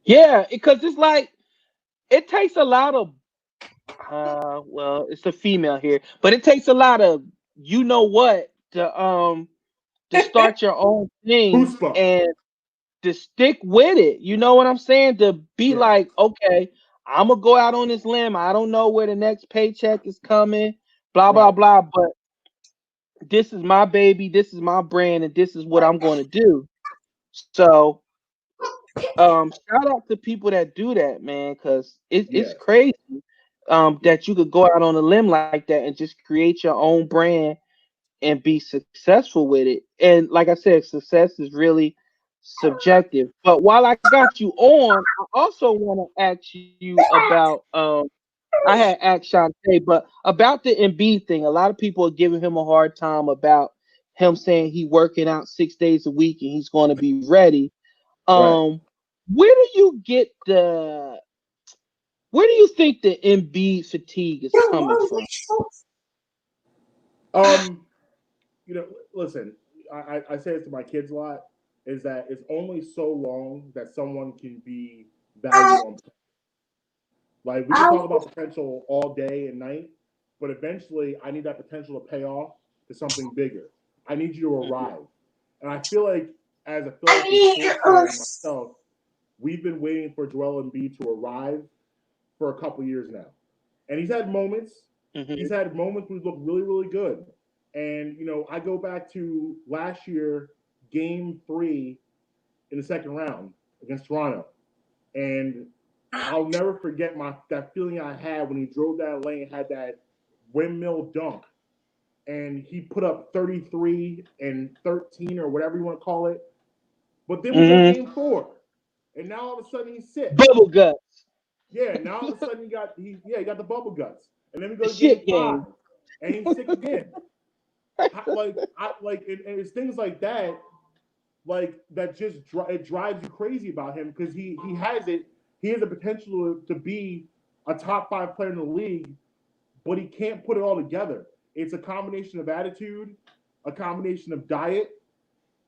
Yeah, because it's like it takes a lot of well, it's a female here, but it takes a lot of what to start your own thing Huspa. and to stick with it. You know what I'm saying? To be Yeah. like, okay, I'm gonna go out on this limb. I don't know where the next paycheck is coming, blah blah Right. blah. But this is my baby, this is my brand, and this is what I'm going to do. So, shout out to people that do that, man, because it's Yeah. crazy. That you could go out on a limb like that and just create your own brand and be successful with it. And like I said, success is really subjective. But while I got you on, I also want to ask you about I had asked Shantae, but about the Embiid thing, a lot of people are giving him a hard time about him saying he working out 6 days a week and he's going to be ready. Right. Um, where do you get where do you think the Embiid fatigue is coming from? Um, listen, I say this to my kids a lot, is that it's only so long that someone can be valued on. Like we can talk about potential all day and night, but eventually I need that potential to pay off to something bigger. I need you to arrive. And I feel like as a Philadelphia sports fan myself, we've been waiting for Joel Embiid to arrive for a couple years now. And he's had moments. Mm-hmm. He's had moments where he's looked really, really good. And, you know, I go back to last year, game 3 in the second round against Toronto. And I'll never forget that feeling I had when he drove that lane, had that windmill dunk. And he put up 33 and 13 or whatever you want to call it. But then we go game 4. And now all of a sudden he's sick. Bubble guts. Yeah, now all of a sudden he got the bubble guts. And then we go to game 5. And he's sick again. And it's things like that, like that just it drives you crazy about him because he has the potential to be a top 5 player in the league, but he can't put it all together. It's a combination of attitude, a combination of diet,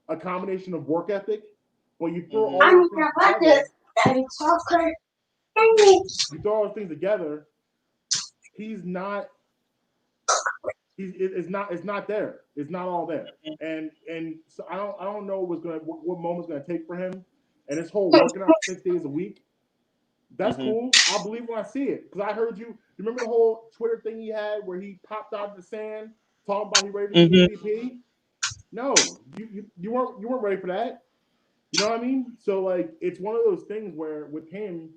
a combination of work ethic. But you throw all those things together, it's not there. It's not all there. And so I don't know what moment's gonna take for him. And this whole working out 6 days a week, that's cool. I'll believe when I see it. Because I heard you remember the whole Twitter thing he had where he popped out of the sand talking about he ready to be MVP? No, you weren't ready for that. You know what I mean? So like it's one of those things where with him,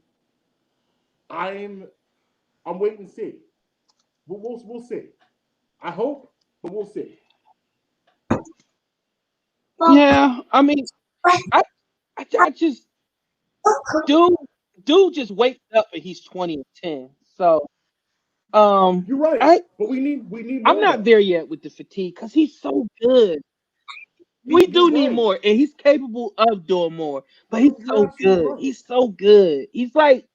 I'm waiting to see. We'll see. I hope, but we'll see. Yeah, I mean, I just dude just wakes up and he's 20-10. So, you're right. But we need more. I'm not there yet with the fatigue because he's so good. We do need more, and he's capable of doing more. But he's so good. He's so good. He's like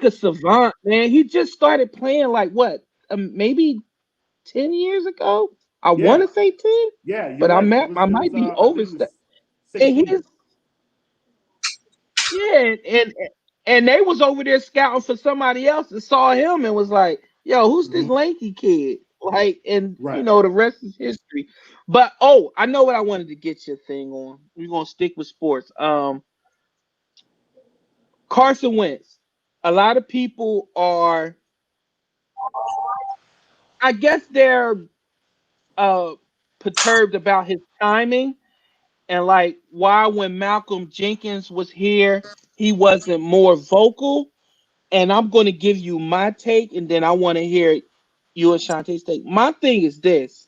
a savant, man. He just started playing like what, maybe 10 years ago. I want to say 10. Yeah, but I might be overstepping. And they was over there scouting for somebody else and saw him and was like, "Yo, who's this lanky kid?" Like, and you know, the rest is history. But I know what I wanted to get your thing on. We're gonna stick with sports. Carson Wentz. A lot of people are, I guess, they're perturbed about his timing and like why when Malcolm Jenkins was here, he wasn't more vocal. And I'm going to give you my take, and then I want to hear you and Shantae's take. My thing is this.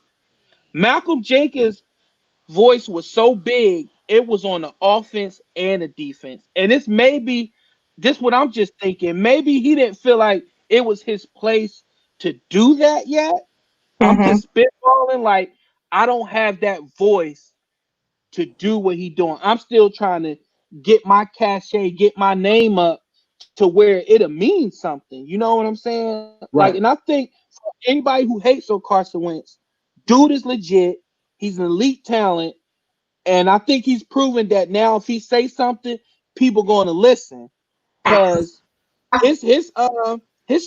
Malcolm Jenkins' voice was so big, it was on the offense and the defense. And this what I'm just thinking. Maybe he didn't feel like it was his place to do that yet. I'm just spitballing. Like, I don't have that voice to do what he's doing. I'm still trying to get my cachet, get my name up to where it'll mean something. You know what I'm saying? Right. Like, and I think for anybody who hates on Carson Wentz, dude is legit. He's an elite talent. And I think he's proven that now if he say something, people going to listen. Because his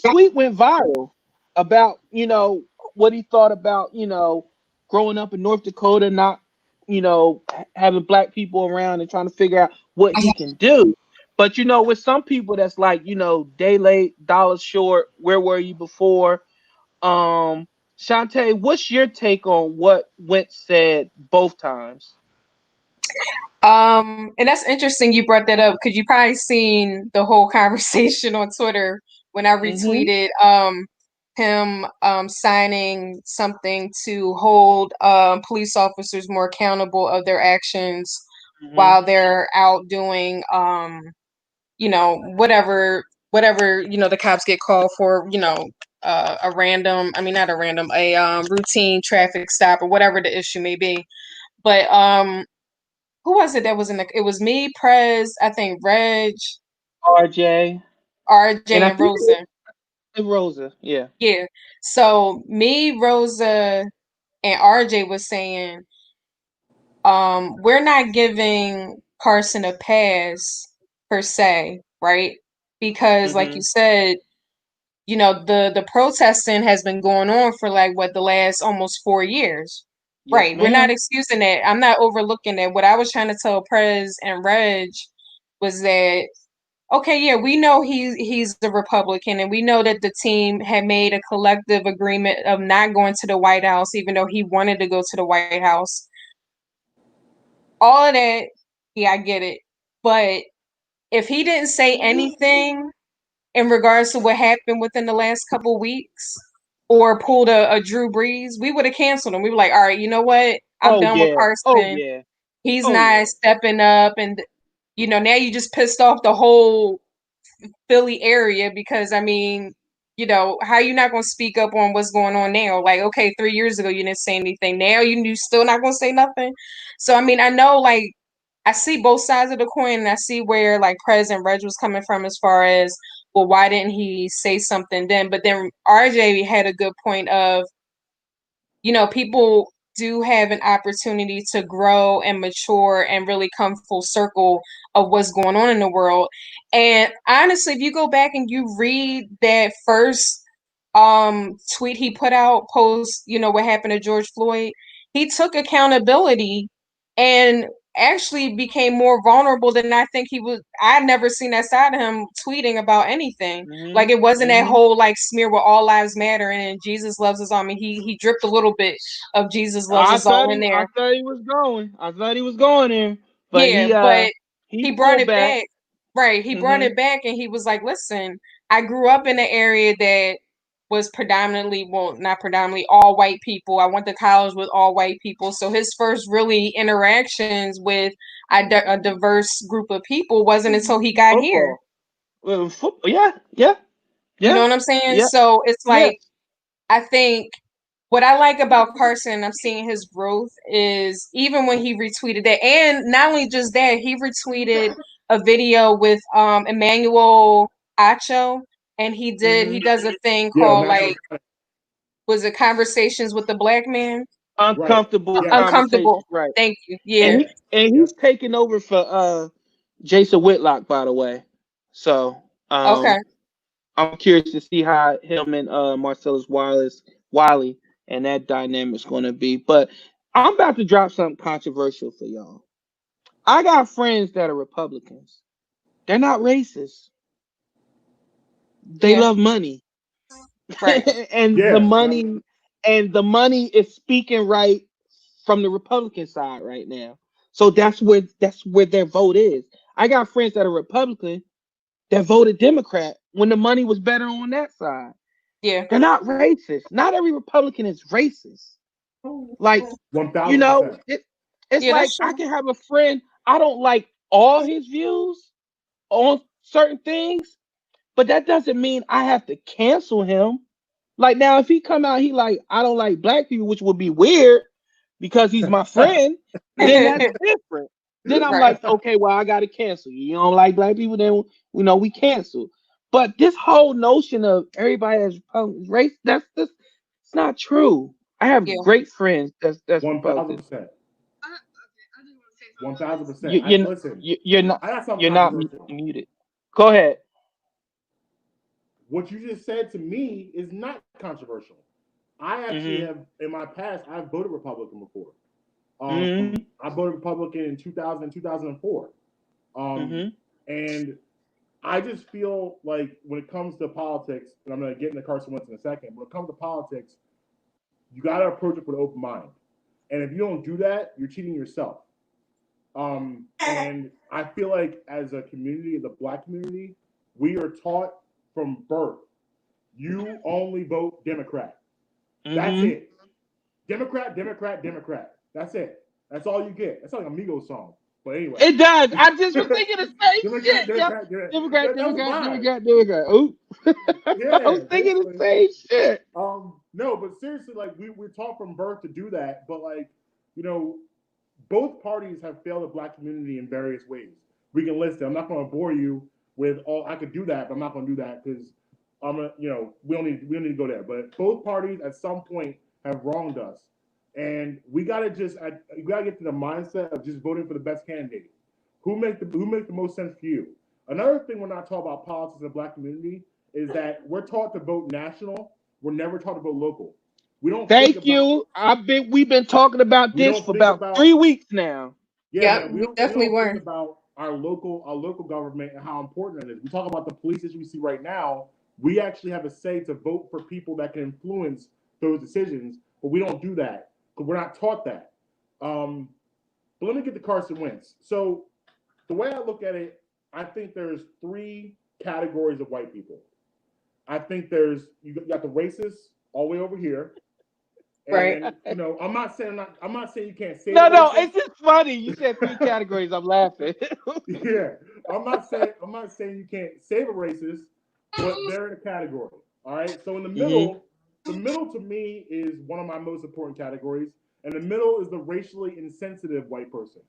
tweet went viral about, you know, what he thought about, you know, growing up in North Dakota, not, you know, having black people around and trying to figure out what he can do. But, you know, with some people that's like, you know, day late, dollar short, where were you before? Shantae, what's your take on what Wentz said both times? And that's interesting you brought that up because you probably seen the whole conversation on Twitter when I retweeted him signing something to hold police officers more accountable of their actions while they're out doing you know, whatever, you know, the cops get called for, you know, a routine traffic stop or whatever the issue may be. But who was it that was it was me, Prez, I think Reg, RJ and Rosa. Rosa, yeah. Yeah. So me, Rosa, and RJ was saying, we're not giving Carson a pass per se, right? because, like you said, you know, the protesting has been going on for like the last almost 4 years. Yes, Right. We're not ma'am. excusing that. I'm not overlooking that. What I was trying to tell Prez and Reg was that, okay, yeah, we know he's a Republican, and we know that the team had made a collective agreement of not going to the White House, even though he wanted to go to the White House. All of that, yeah, I get it. But if he didn't say anything in regards to what happened within the last couple weeks, or pulled a Drew Brees, we would have canceled him. We were like, all right, you know what? I'm Oh done with yeah. Oh Carson. yeah. He's Oh not yeah. stepping up, and you know, now you just pissed off the whole Philly area, because I mean, you know, how you not gonna speak up on what's going on now? Like, okay, 3 years ago you didn't say anything. Now you still not gonna say nothing. So I mean, I know, like, I see both sides of the coin, and I see where like President Reg was coming from as far as, well, why didn't he say something then? But then RJ had a good point of, you know, people do have an opportunity to grow and mature and really come full circle of what's going on in the world. And honestly, if you go back and you read that first tweet he put out post, you know, what happened to George Floyd, he took accountability and actually became more vulnerable than I think he was. I'd never seen that side of him tweeting about anything. Like, it wasn't that whole like smear with all lives matter and Jesus loves us all. I mean, he dripped a little bit of Jesus loves us all in there. I thought he was going. I thought he was going in, but Yeah, but he he brought pulled it back. back. Right. He brought it back, and he was like, listen, I grew up in an area that was predominantly, well, not predominantly, all white people. I went to college with all white people. So his first really interactions with a diverse group of people wasn't until he got here. Well, football. Yeah. Yeah. You know Yeah. what I'm saying? Yeah. So it's Yeah. like, I think what I like about Carson, I'm seeing his growth, is even when he retweeted that, and not only just that, he retweeted a video with Emmanuel Acho, and he does a thing called like, was it Conversations with the Black Man? Uncomfortable Uncomfortable. conversations. Right. Thank you. Yeah. He's taking over for Jason Whitlock, by the way. So Okay. I'm curious to see how him and Marcellus Wiley and that dynamic's gonna be. But I'm about to drop something controversial for y'all. I got friends that are Republicans. They're not racist. They Yeah. love money. Right. and the money is speaking right from the Republican side right now. So that's where their vote is. I got friends that are Republican that voted Democrat when the money was better on that side. Yeah. They're not racist. Not every Republican is racist. Like, 1,000%. you know, it's Yeah, like that's I true. can have a friend. I don't like all his views on certain things, but that doesn't mean I have to cancel him. Like, now, if he come out, he like, I don't like black people, which would be weird because he's my friend, then that's different. Then I'm Right. like, okay, well, I gotta cancel you. You don't like black people, then we cancel. But this whole notion of everybody has race, it's not true. I have Yeah. great friends that's Republican. 1,000%. I just want to say something. 1,000%. You, Listen, you're not I got something you're not controversial. muted. Go ahead. What you just said to me is not controversial. I actually have, in my past, I've voted Republican before. I voted Republican in 2000, 2004. And I just feel like when it comes to politics, and I'm going to get into Carson Wentz in a second, when it comes to politics, you got to approach it with an open mind. And if you don't do that, you're cheating yourself. And I feel like as a community, the black community, we are taught from birth, you only vote Democrat. That's it. Democrat, Democrat, Democrat. That's it. That's all you get. That's like a Migos song. But anyway. It does. I just was thinking the same Democrat, shit. Democrat, Yep. Democrat. Democrat. Ooh. Yeah, I was thinking the same shit. No, but seriously, like we're taught from birth to do that. But like, you know, both parties have failed the black community in various ways. We can list it. I'm not going to bore you with all. I could do that, but I'm not going to do that because we don't need to go there. But both parties at some point have wronged us, and we gotta get to the mindset of just voting for the best candidate. Who make the most sense for you? Another thing we're not taught about politics in the Black community is that we're taught to vote national. We're never taught to vote local. We don't. Thank you. We've been talking about this for about 3 weeks now. Yeah, man, we definitely think about our local government and how important it is. We talk about the police issue we see right now. We actually have a say to vote for people that can influence those decisions, but we don't do that because we're not taught that. But let me get to Carson Wentz. So the way I look at it, I think there's 3 categories of white people. I think you got the racists all the way over here. And, right. I'm not saying you can't say no. It's just funny. You said 3 categories. I'm laughing. Yeah, I'm not saying you can't save a racist, but they're in a category. All right. So in the middle, the middle to me is one of my most important categories, and the middle is the racially insensitive white person.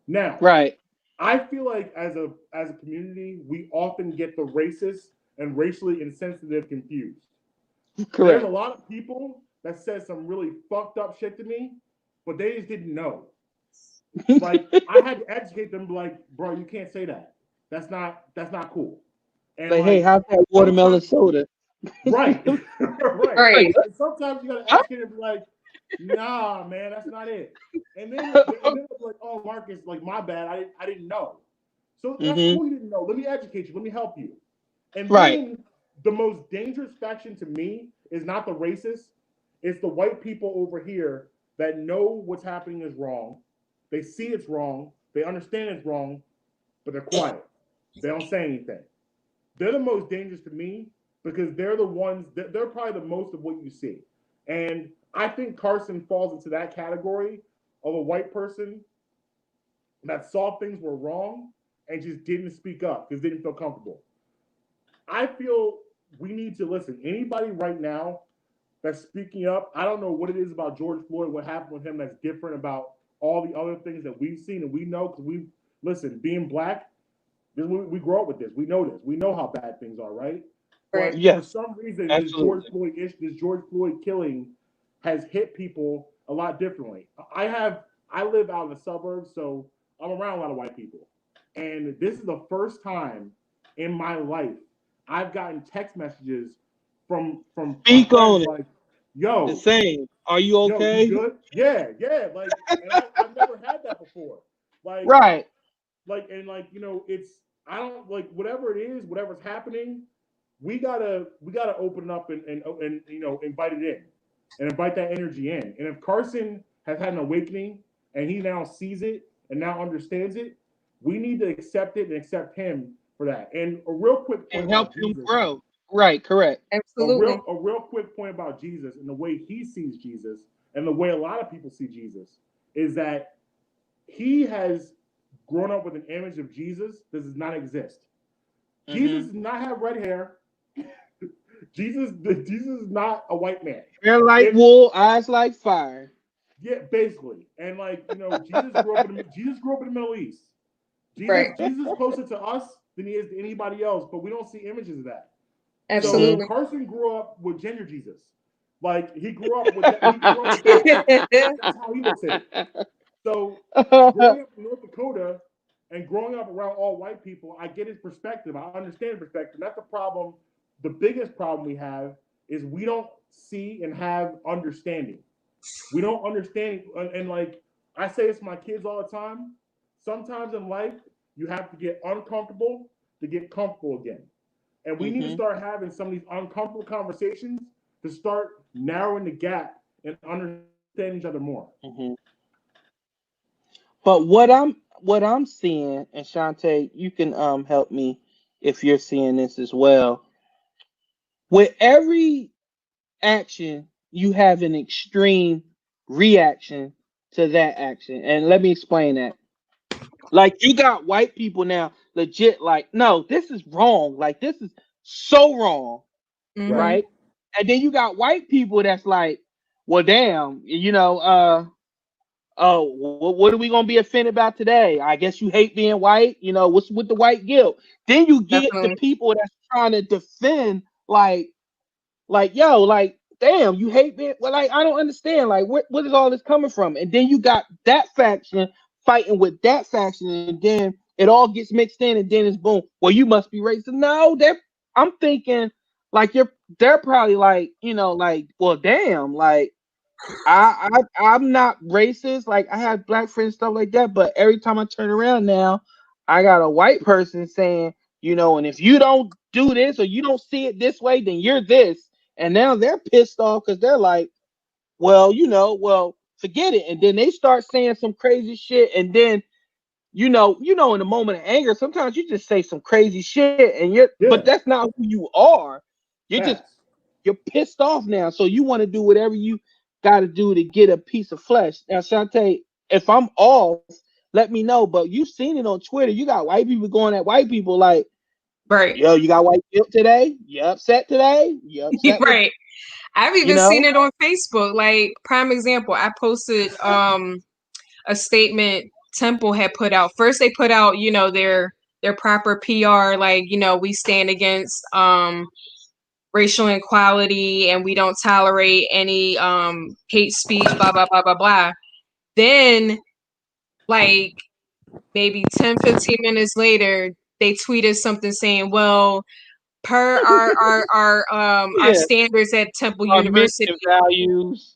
Now, right. I feel like as a community, we often get the racist and racially insensitive confused. Correct. There's a lot of people that said some really fucked up shit to me, but they just didn't know. Like I had to educate them, like, bro, you can't say that. That's not cool. And like, hey, how's that watermelon soda? Right. right. And sometimes you gotta educate them and be like, nah, man, that's not it. And then it's like, oh, Marcus, like my bad, I didn't know. So that's cool, you didn't know. Let me educate you. Let me help you. And then the most dangerous faction to me is not the racists. It's the white people over here that know what's happening is wrong. They see it's wrong. They understand it's wrong, but they're quiet. They don't say anything. They're the most dangerous to me because they're the ones that they're probably the most of what you see. And I think Carson falls into that category of a white person that saw things were wrong and just didn't speak up because they didn't feel comfortable. I feel we need to listen. Anybody right now that's speaking up, I don't know what it is about George Floyd, what happened with him that's different about all the other things that we've seen and we know because being Black, we grow up with this. We know this. We know how bad things are, right? But for some reason, this George Floyd killing has hit people a lot differently. I live out in the suburbs, so I'm around a lot of white people. And this is the first time in my life I've gotten text messages from speak on like, yo, the same. Are you okay? Yo, you good? Yeah. Like, and I've never had that before. Like, right. Like, and like, it's I don't like whatever it is, whatever's happening. We gotta open up and invite it in and invite that energy in. And if Carson has had an awakening and he now sees it and now understands it, we need to accept it and accept him for that. And a real quick point and help him grow. Right, correct. Absolutely. A real quick point about Jesus and the way he sees Jesus and the way a lot of people see Jesus is that he has grown up with an image of Jesus that does not exist. Jesus does not have red hair. Jesus is not a white man. Hair like wool, eyes like fire. Yeah, basically. And Jesus grew up in the Middle East. Jesus is closer to us than he is to anybody else, but we don't see images of that. Absolutely. So Carson grew up with Ginger Jesus. Like he grew up with that. That's how he would say it. So growing up in North Dakota and growing up around all white people, I get his perspective. I understand his perspective. That's the problem. The biggest problem we have is we don't see and have understanding. We don't understand. And like I say this to my kids all the time, sometimes in life, you have to get uncomfortable to get comfortable again. And we need to start having some of these uncomfortable conversations to start narrowing the gap and understanding each other more. But what I'm seeing, and Shantae, you can help me if you're seeing this as well. With every action, you have an extreme reaction to that action. And let me explain that. Like you got white people now legit like, no, this is wrong. Like this is so wrong. Right? And then you got white people that's like, well, damn, oh, what are we gonna be offended about today? I guess you hate being white. What's with the white guilt? Then you get the people that's trying to defend, like, yo, like, damn, you hate being. Well, like, I don't understand. Like, what is all this coming from? And then you got that faction fighting with that faction, and then it all gets mixed in, and then it's boom. Well, you must be racist. No, I'm thinking like they're probably like, like, well, damn, like I'm not racist. Like I have black friends, stuff like that. But every time I turn around now, I got a white person saying, and if you don't do this or you don't see it this way, then you're this. And now they're pissed off because they're like, well, forget it. And then they start saying some crazy shit. And then, in the moment of anger, sometimes you just say some crazy shit, and but that's not who you are. You're pissed off now. So you want to do whatever you got to do to get a piece of flesh. Now, Shantae, if I'm off, let me know. But you've seen it on Twitter. You got white people going at white people like, right? Yo, you got white guilt today? You upset today? You upset? Right. I've even seen it on Facebook. Like, prime example, I posted a statement Temple had put out. First, they put out, their proper PR, like, we stand against racial inequality and we don't tolerate any hate speech, blah, blah, blah, blah, blah. Then, like, maybe 10, 15 minutes later, they tweeted something saying, well, per our standards at Temple University,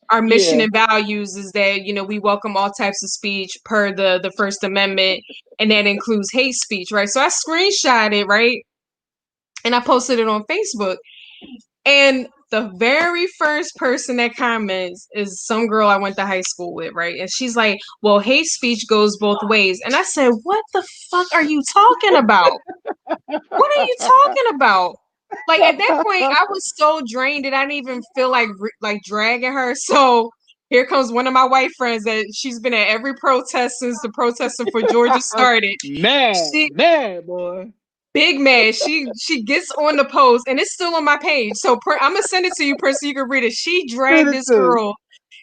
our mission and values is that, we welcome all types of speech per the First Amendment, and that includes hate speech, right? So I screenshot it, right? And I posted it on Facebook. And the very first person that comments is some girl I went to high school with, right? And she's like, well, hate speech goes both ways. And I said, what the fuck are you talking about? What are you talking about? Like, at that point, I was so drained that I didn't even feel like dragging her. So here comes one of my white friends that she's been at every protest since the protesting for Georgia started. Mad, boy. Big mad. She gets on the post, and it's still on my page. So I'm gonna send it to you, so you can read it. She dragged this girl.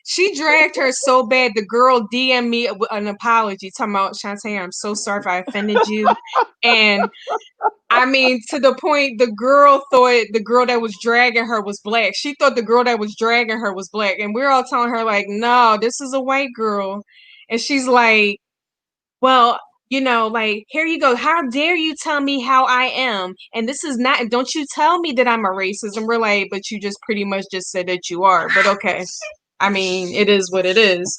She dragged her so bad. The girl DM'd me an apology, talking about, Shantae, I'm so sorry if I offended you. And I mean, to the point, the girl thought the girl that was dragging her was black. She thought the girl that was dragging her was black. And we're all telling her, like, no, this is a white girl. And she's like, well, like, here you go. How dare you tell me how I am? And this is not, don't you tell me that I'm a racist. And we're like, but you just pretty much just said that you are. But okay. I mean, it is what it is.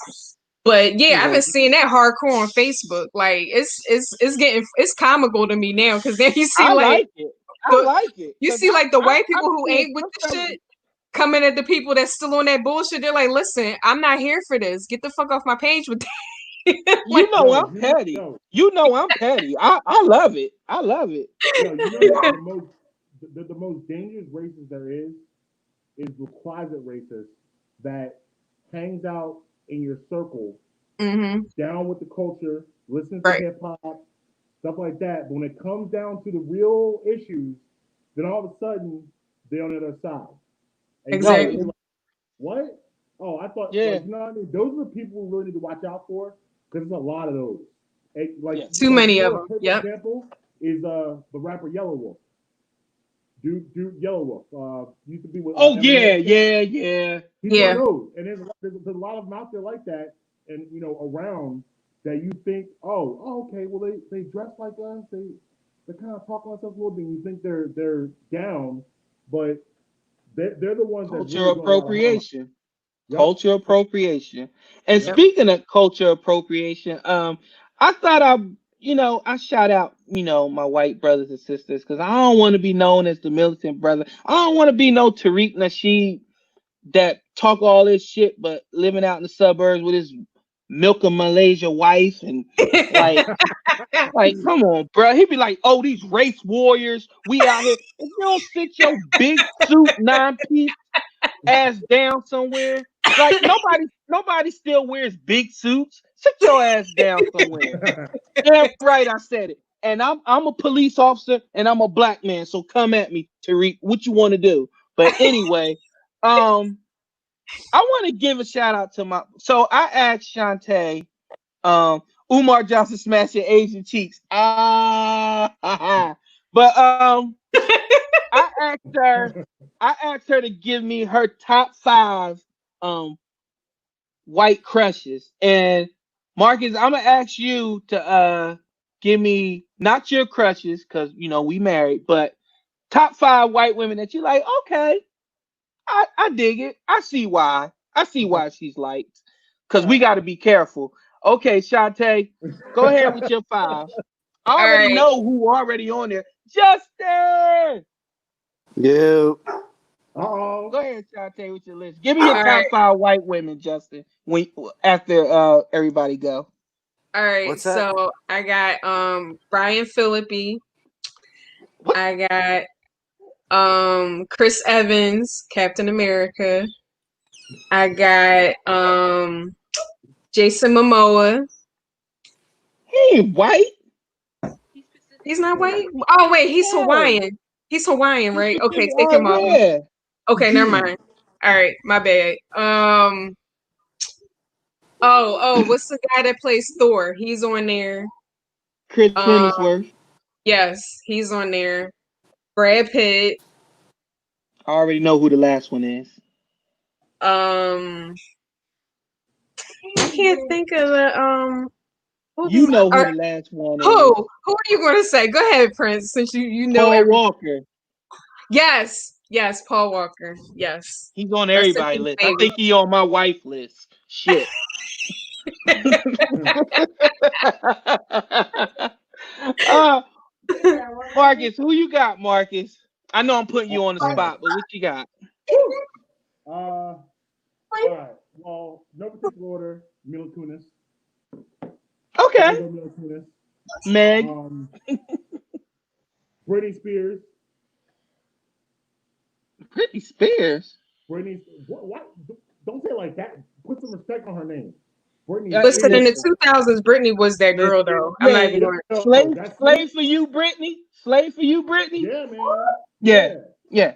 But yeah, I've been seeing that hardcore on Facebook. Like, it's comical to me now, because then you see I like it. You see like the white people who ain't with the shit coming at the people that's still on that bullshit. They're like, listen, I'm not here for this. Get the fuck off my page with that. I'm petty. I'm petty. I love it. I love it. The most dangerous racist there is the closet racist that hangs out in your circle, down with the culture, listens to hip hop, stuff like that. But when it comes down to the real issues, then all of a sudden they're on the other side. And exactly. Like, what? Oh, I thought. Like, you know what I mean? Those are the people we really need to watch out for, because there's a lot of those. Too many of them. Yep. Example is the rapper Yellow Wolf. Dude, Yellow Wolf. Used to be with. Yeah. He's one of those. And there's a lot of them out there like that, and around that you think, oh, okay, well they dress like us, they kind of talk like us a little bit. And you think they're down, but they're the ones that cultural appropriation. Cultural appropriation. And speaking of cultural appropriation, I thought I shout out, my white brothers and sisters, because I don't want to be known as the militant brother. I don't want to be no Tariq Nasheed that talk all this shit, but living out in the suburbs with his milk of Malaysia wife, and like, come on, bro. He'd be like, oh, these race warriors, we out here. If you don't sit your big suit 9-piece ass down somewhere, like nobody still wears big suits. Sit your ass down somewhere. Yeah, right. I said it. And I'm a police officer, and I'm a black man. So come at me, Tariq. What you want to do? But anyway, I want to give a shout out to so I asked Shantae, Umar Johnson smashed your Asian cheeks. But I asked her to give me her top 5 white crushes. And Marcus, I'm gonna ask you to give me not your crushes, because we married, but top 5 white women that you like. Okay, I dig it. I see why. She's liked. Because we got to be careful. Okay, Shantae, go ahead with your 5. I already know who already on there. Justin! Yeah. Uh-oh. Go ahead, Shantae, with your list. Give me your top 5 white women, Justin, after everybody go. All right, What's that? so I got Brian Phillippe. What? I got Chris Evans, Captain America. I got Jason Momoa. He ain't white. He's not white? Oh wait, he's Hawaiian. He's Hawaiian, right? Okay, take him off. Yeah. Okay, never mind. All right, my bad. Oh, what's the guy that plays Thor? He's on there. Chris Hemsworth. Yes, he's on there. Brad Pitt. I already know who the last one is. I can't think of the You know who the last one is. Who are you going to say? Go ahead, Prince. Since you know Paul everything. Walker. Yes, Paul Walker. Yes, he's on everybody's list. I think he on my wife list. Shit. Marcus, who you got, Marcus? I know I'm putting you on the spot, but what you got? All right. Well, no particular order. Mila Kunis. Okay. Mila Kunis. Meg. Britney Spears. Britney Spears. What? Don't say it like that. Put some respect on her name. Britney. Listen, in the 2000s, Britney was that girl, though. I'm not even going. Slave for you, Britney. Slave for you, Britney. Yeah, man. Yeah.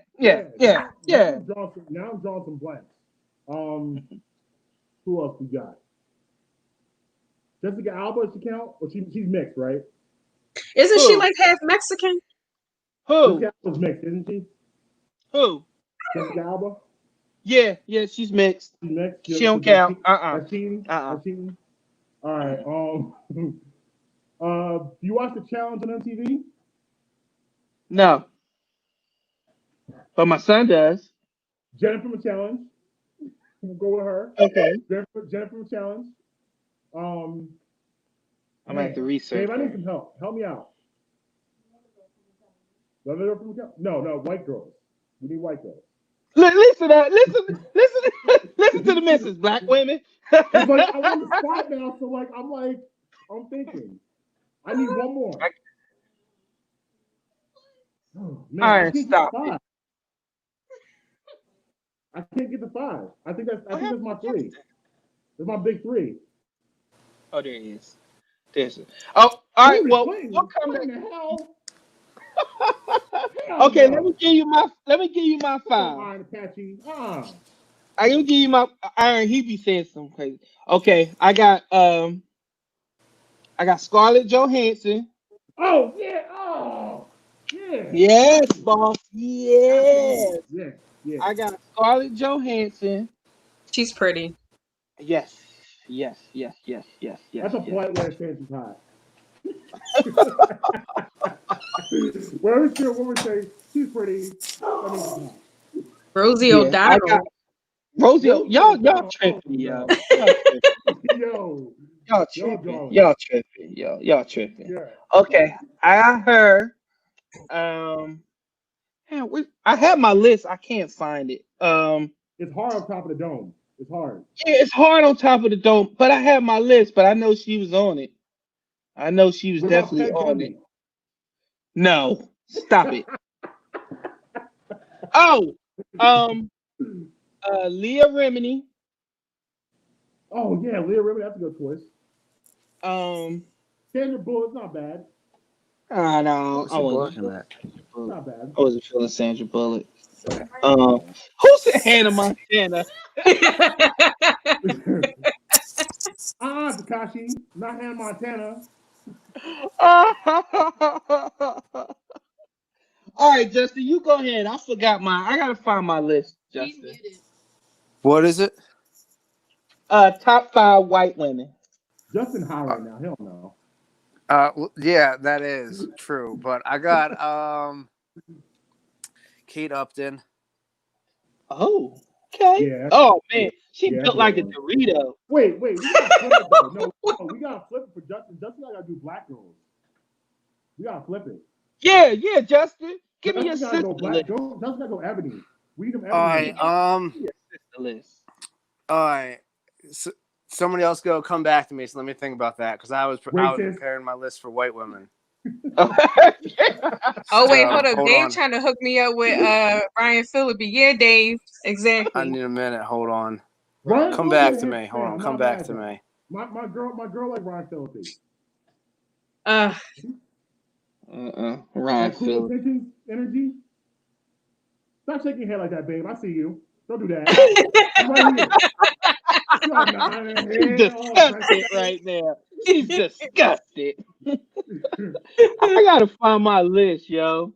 Now I'm drawing some blanks. Who else we got? Jessica Alba, she count? Or she's mixed, right? Isn't she like half Mexican? Who? Jessica Alba's mixed, isn't she? Who? Jessica Alba? Yeah, she's mixed. She's mixed. She don't count. That's cheating. All right. Do you watch the challenge on MTV? No. But my son does. Jennifer from Challenge. We'll go with her. Okay. Jennifer from Challenge. I'm gonna have to research. Dave, I need some help. Help me out. No, white girls. We need white girls. Listen to the missus, black women. It's like I'm on the spot now, so I'm thinking. I need one more. Oh, man, All right, stop it. I can't get to 5. I think that's my 3. That's my big 3. Oh, there he is. Oh, all right. Well, we'll come to hell. Okay, let me give you my 5. Iron Apache. I can give you my Iron. He be saying something crazy. Okay, I got Scarlett Johansson. Oh yeah. Oh yeah. Yes, boss. Yes. Yeah. I got Scarlett Johansson. She's pretty. Yes. That's a polite way of saying she's hot. When we say she's pretty, I mean, Rosie O'Donnell. Rosie, y'all tripping, yo. Y'all tripping. Yeah. Okay, I got her. I have my list. I can't find it. It's hard on top of the dome. It's hard. Yeah, it's hard on top of the dome. But I have my list. But I know she was on it. I know she was definitely on it. No, stop it. Leah Remini. Oh yeah, Leah Remini. That's a good choice. Sandra Bullock's not bad. No, I wasn't. Not bad. I wasn't feeling Sandra Bullock. Who said Hannah Montana? Takashi, not Hannah Montana. All right, Justin, you go ahead. I forgot mine. I gotta find my list, Justin. What is it? Top 5 white women. Justin high right now. Hell no. Yeah, that is true. But I got Kate Upton. Oh, okay. Yeah. Oh man, she Yeah, built that's like a one. Dorito. Wait, we gotta flip it though. No, we gotta flip it for Justin. Justin, I gotta do black girls. We gotta flip it. Yeah, Justin. Give me your Justin gotta sister go black. list. Justin gotta go ebony. We need them All ebony. right. Give me your sister list. All right. So, somebody else go. Come back to me. So let me think about that because I was Racist. preparing my list for white women. Oh wait, So, hold up. Dave on. trying to hook me up with Ryan Phillippe. Yeah, Dave. Exactly. I need a minute. Hold on. Ryan Come Phillippe back is to a me. fan. Hold on. I'm Come not back mad to at me. My girl like Ryan Phillippe. Ryan That cool Phillippe. attention, energy. Stop shaking your head like that, babe. I see you. Don't do that. I'm right here. You're like, nah, He's disgusted right now. He's disgusted. I gotta find my list, yo.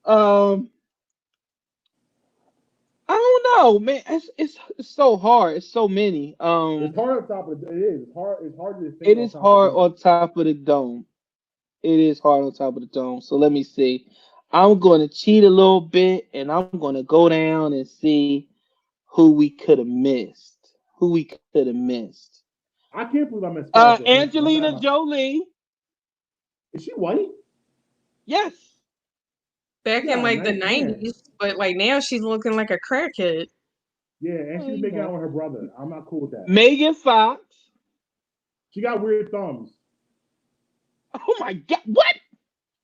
I don't know, man. It's so hard. It's so many. It's hard on top of it. It is. It's hard to think It on is top of hard it. on top of the dome. It is hard on top of the dome. So let me see. I'm gonna cheat a little bit, and I'm gonna go down and see who we could have missed. Who we could have missed. I can't believe I missed Scarlett. Angelina Jolie. Is she white? Yes. Back Yeah, in like the nice man. 90s, but like now she's looking like a crackhead. Yeah, and she was making out with her brother. I'm not cool with that. Megan Fox. She got weird thumbs. Oh my God! What?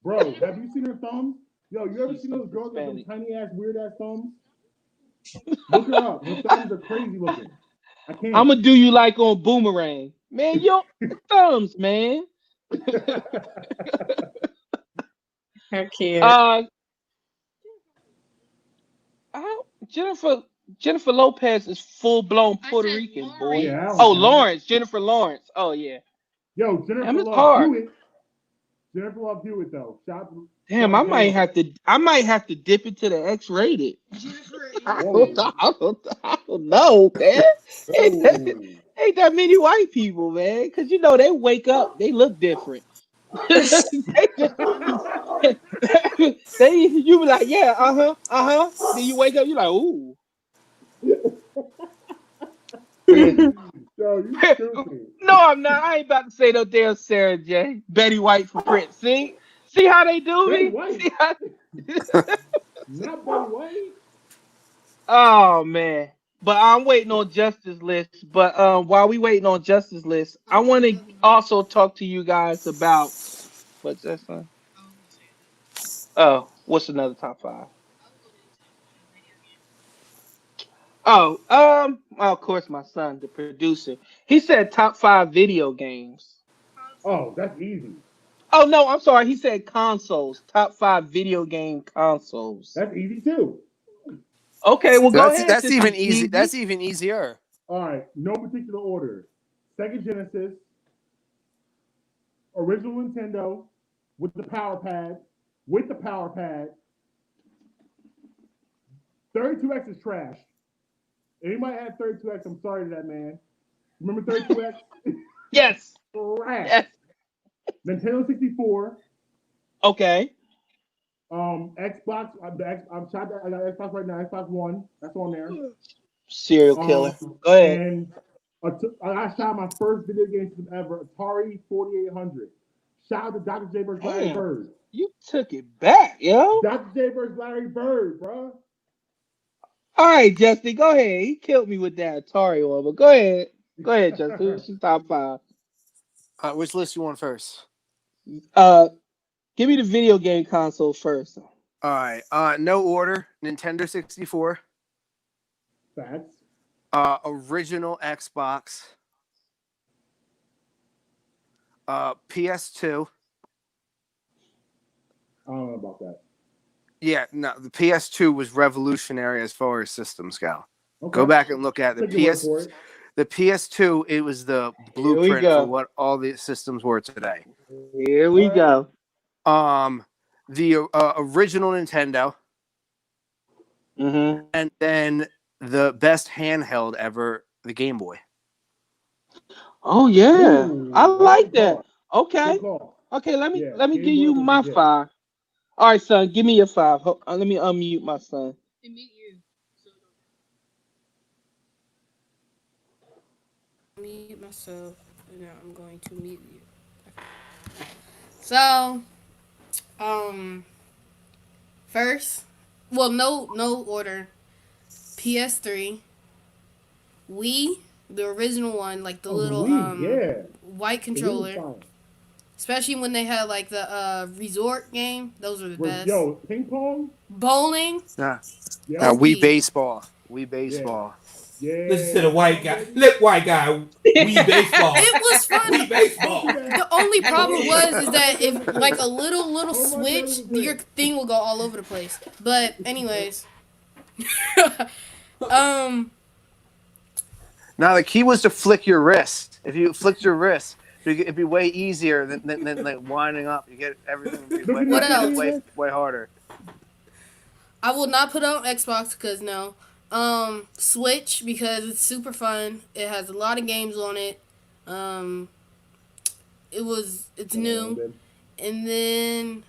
Bro, have you seen her thumbs? Yo, you ever seen those girls with those tiny ass, weird ass thumbs? Look her up. Her thumbs are crazy looking. I can't. I'm gonna do you like on Boomerang, man. Your thumbs, man. I can't. Jennifer Lopez is full blown Puerto Rican, boy. Yeah, Lawrence, Jennifer Lawrence. Oh yeah. Yo, Jennifer Damn, it's Love hard. Hewitt. Jennifer Love Hewitt though. Damn, I might have to dip into the X-rated. I don't know, man. Ain't that many white people, man? Because you know they wake up, they look different. You be like, yeah, Then you wake up, you like, ooh. Yo, you stupid. No, I'm not. I ain't about to say no damn Sarah J. Betty White for Prince. See how they do Betty me? White. See how... Not Betty White. Oh man. But I'm waiting on Justice List. But while we waiting on Justice List, I want to also talk to you guys about what's that son? Oh, what's another top 5? Oh, of course, my son, the producer. He said top 5 video games. Oh, that's easy. Oh no, I'm sorry. He said consoles. Top 5 video game consoles. That's easy too. Okay, well go ahead. That's even easy. That's even easier. All right, no particular order. Sega Genesis, original Nintendo with the power pad. 32X is trash. Anybody had 32X? I'm sorry to that man. Remember 32X? Yes. Trash. Yes. Nintendo 64. Okay. Xbox. I got Xbox right now. Xbox One. That's on there. Serial killer. Go ahead. And I shot my first video game system ever. Atari 4800. Shout out to Dr. J. vs. Larry Bird. You took it back, yo. Dr. J. vs. Larry Bird, bro. All right, Justin, go ahead. He killed me with that Atari one, but go ahead. Go ahead, Justin. Who's your top 5? Which list you want first? Give me the video game console first. All right. No order. Nintendo 64. Facts. Original Xbox. PS2. I don't know about that. Yeah, no, the PS2 was revolutionary as far as systems go. Okay. Go back and look at the The PS2. It was the blueprint for what all the systems were today. Here we go. The original Nintendo, and then the best handheld ever, the Game Boy. Oh yeah, I like that. Okay. Good call. Okay, let me Yeah, give Game Boy you was my legit. 5. All right, son, give me your 5. Let me unmute my son. Mute myself. Now I'm going to mute you. Okay. So, first, well, no order. PS3, Wii, the original one, like the little yeah. white controller. Especially when they had like the resort game, those were the best. Yo, ping pong, bowling. Nah. yeah. Wii baseball. Wii baseball. Yeah. Listen to the white guy. Look, white guy. Wii baseball. It was fun. Wii baseball. The only problem is that if like a little switch, your thing will go all over the place. But anyways, Now the key was to flick your wrist. If you flicked your wrist, it'd be way easier than like winding up. You get everything would be What else? way harder. I will not put on Xbox because no. Switch because it's super fun. It has a lot of games on it. It's new. And then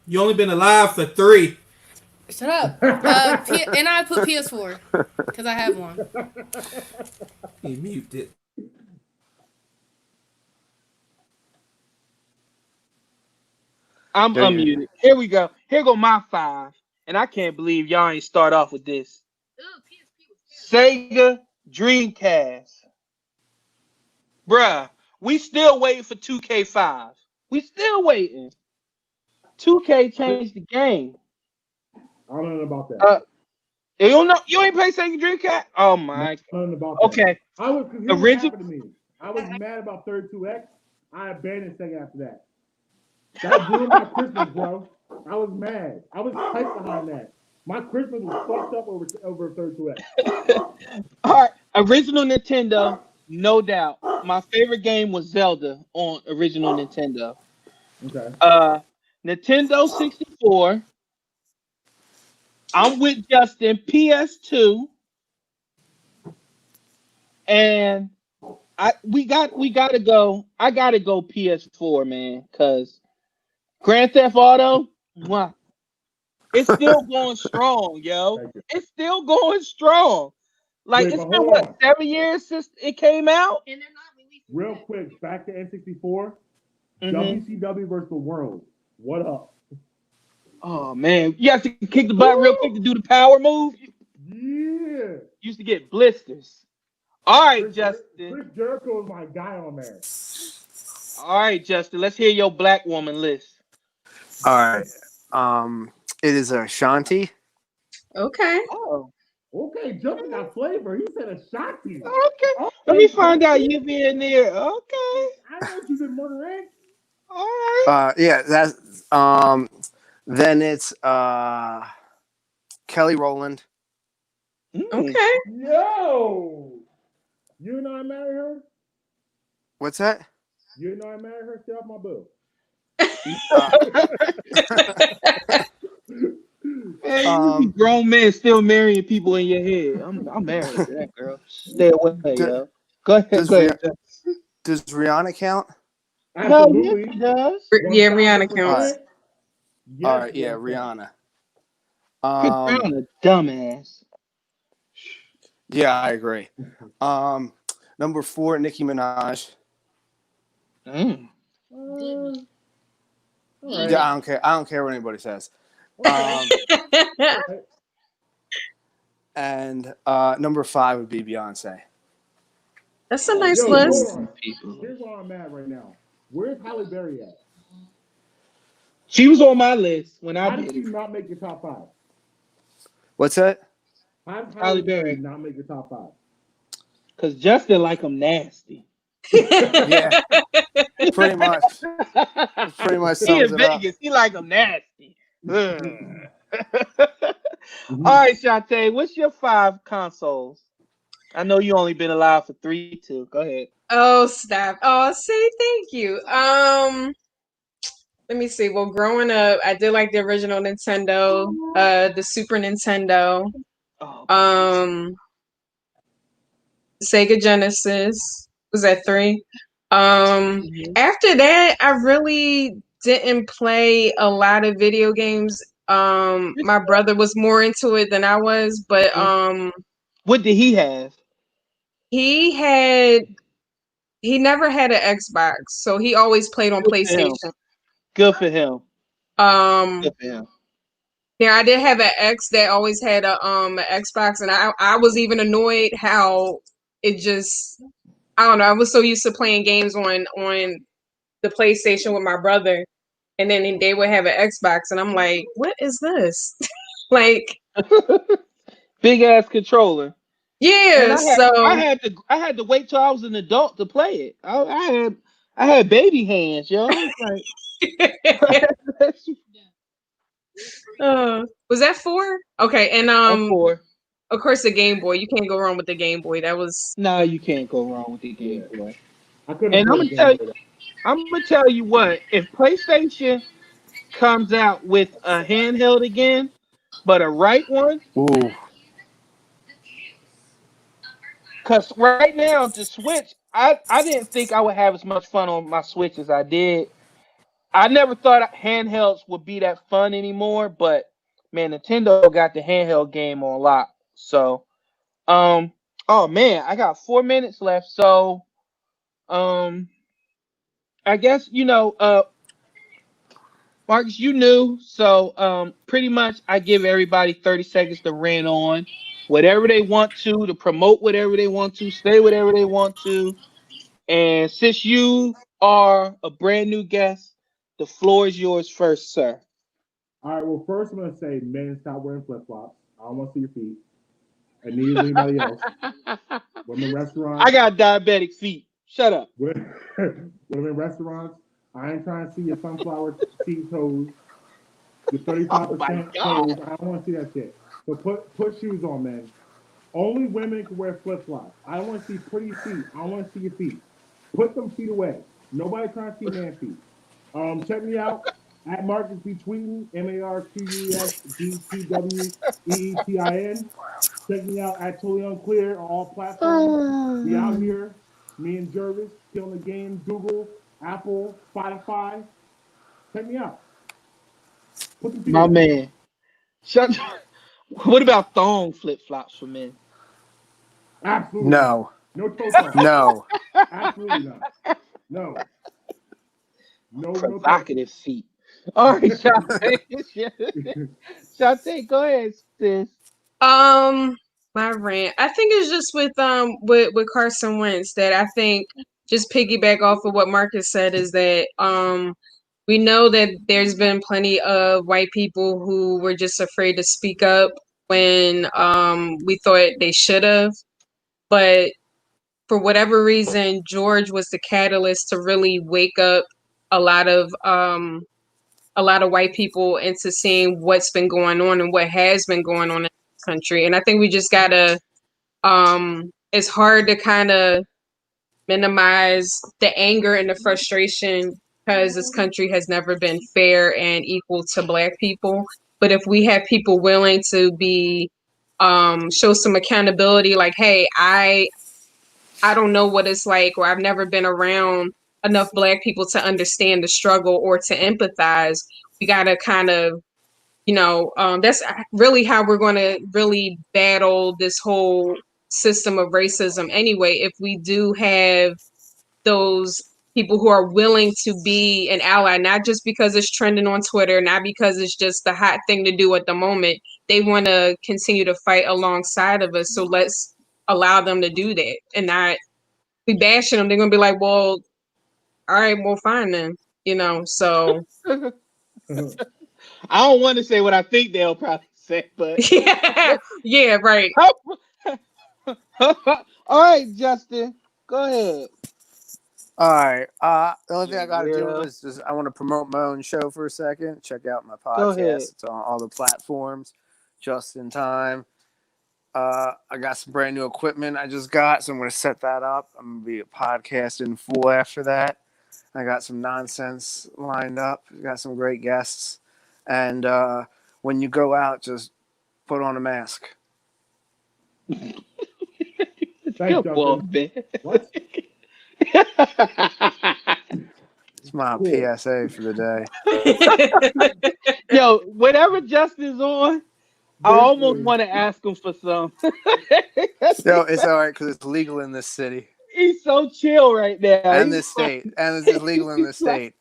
You only been alive for 3. Shut up. And I put PS4 because I have one. He muted it. I'm unmuted. Here we go. Here go my 5. And I can't believe y'all ain't start off with this. Sega Dreamcast. Bruh, we still waiting for 2K5. We still waiting. 2K changed the game. I don't know about that. You don't know? You ain't play Sega Dreamcast? Oh my! I don't know about that. Okay. I was mad about 32X. I abandoned Sega after that. That ruined my Christmas, bro. I was mad. I was tight behind that. My Christmas was fucked up over 32X. All right, original Nintendo, no doubt. My favorite game was Zelda on original Nintendo. Okay. Nintendo 64. I'm with Justin. PS2. And we gotta go. I gotta go PS4, man, because Grand Theft Auto, mwah, it's still going strong, yo. It's still going strong. Like, it's been what, 7 years since it came out? And they're not releasing real quick, back to N64. WCW versus the World. What up? Oh man, you have to kick the butt real quick to do the power move. Yeah. Used to get blisters. All right, Justin. Chris Jericho is my guy on there. All right, Justin. Let's hear your black woman list. All right. It is Ashanti. Okay. Oh. Okay, Justin got flavor. He said Ashanti. Okay. Let me find out you being there. Okay. I know she's in Murder Inc. All right. Yeah, that's then it's Kelly Rowland. Okay. Yo. You know I marry her? What's that? You know I marry her? Stay off my bill. Man, you grown men still marrying people in your head. I'm married to that girl. Stay away, yo. Go ahead. Does Rihanna count? Absolutely. No, yes, it does. Yeah, Rihanna counts. Yes, all right, yeah, Rihanna. Rihanna, dumbass. Yeah, I agree. Number 4, Nicki Minaj. Mm. Yeah, I don't care. I don't care what anybody says. And number 5 would be Beyonce. That's a nice list. Here's where I'm at right now. Where's Halle Berry at? She was on my list when I How did did she it. not make your top 5? What's that? How did Halle Berry not make your top 5? Because Justin like them nasty. Yeah, pretty much. Pretty much He sums in it up. Vegas. He like them nasty. All right, Shantae, what's your 5 consoles? I know you only been alive for 3 too. Go ahead. Oh, stop. Oh, say thank you. Let me see. Well, growing up, I did like the original Nintendo, the Super Nintendo. Sega Genesis was at 3. After that, I really didn't play a lot of video games. My brother was more into it than I was, but what did he have? he never had an Xbox, so he always played on PlayStation. Good for him. Um, Good for him. Yeah, I did have an ex that always had a an Xbox, and I was even annoyed how it just, I don't know, I was so used to playing games on the PlayStation with my brother, and then they would have an Xbox, and I'm like, what is this? Like, Big ass controller. And yeah, I had to wait till I was an adult to play it. I had baby hands, yo. Like, was that 4? Okay, and that's 4. of course the Game Boy. You can't go wrong with the Game Boy. That was Nah, you can't go wrong with the Game Boy. I couldn't And afford a Game Boy. I'm gonna tell you what, if PlayStation comes out with a handheld again, but a right one, Ooh. because right now the Switch, I didn't think I would have as much fun on my Switch as I did. I never thought handhelds would be that fun anymore, but man, Nintendo got the handheld game on lock. So, oh man, I got 4 minutes left. So, I guess Marcus, you knew. So, pretty much, I give everybody 30 seconds to rant on whatever they want to promote whatever they want to, say whatever they want to. And since you are a brand new guest, the floor is yours first, sir. All right. Well, first I'm gonna say, men, stop wearing flip flops. I don't want to see your feet. And neither does anybody else. Women restaurants. I got diabetic feet. Shut up. Women restaurants. I ain't trying to see your sunflower seed toes. Your 35% toes. I don't want to see that shit. So put shoes on, man. Only women can wear flip flops. I don't want to see pretty feet. I want to see your feet. Put them feet away. Nobody trying to see man feet. Check me out at marquesbtweetin, marquesbtweetin. Check me out at Totally Unclear on all platforms. We out here, me and Jervis, killing the game. Google, Apple, Spotify. Check me out. Put them feet My away. man. Shut. What about thong flip flops for men? Absolutely No. No toe touch. No. Absolutely not. No. No Provocative feet. All right, Shantae. Shantae, go ahead, sis. my rant. I think it's just with Carson Wentz that I think, just piggyback off of what Marcus said, is that we know that there's been plenty of white people who were just afraid to speak up when we thought they should have, but for whatever reason, George was the catalyst to really wake up a lot of white people into seeing what's been going on and what has been going on in this country. And I think we just gotta, it's hard to kind of minimize the anger and the frustration because this country has never been fair and equal to Black people. But if we have people willing to be, show some accountability, like, hey, I don't know what it's like, or I've never been around enough Black people to understand the struggle or to empathize. We got to kind of, that's really how we're going to really battle this whole system of racism anyway. If we do have those people who are willing to be an ally, not just because it's trending on Twitter, not because it's just the hot thing to do at the moment. They want to continue to fight alongside of us. So let's allow them to do that and not be bashing them. They're going to be like, well, all right, well, fine then, so. I don't want to say what I think they'll probably say, but yeah, right. All right, Justin, go ahead. All right. The only thing I got to do is just I want to promote my own show for a second. Check out my podcast. It's on all the platforms, just in time. I got some brand new equipment I just got, so I'm going to set that up. I'm going to be a podcast in full after that. I got some nonsense lined up. Got some great guests. And when you go out, just put on a mask. Thanks, Come on, Justin. man. What? It's my Cool. PSA for the day. Yo, whenever Justin's on, I almost want to ask him for some. No, it's all right because it's legal in this city He's so chill right now. and this state, and it's legal in this state.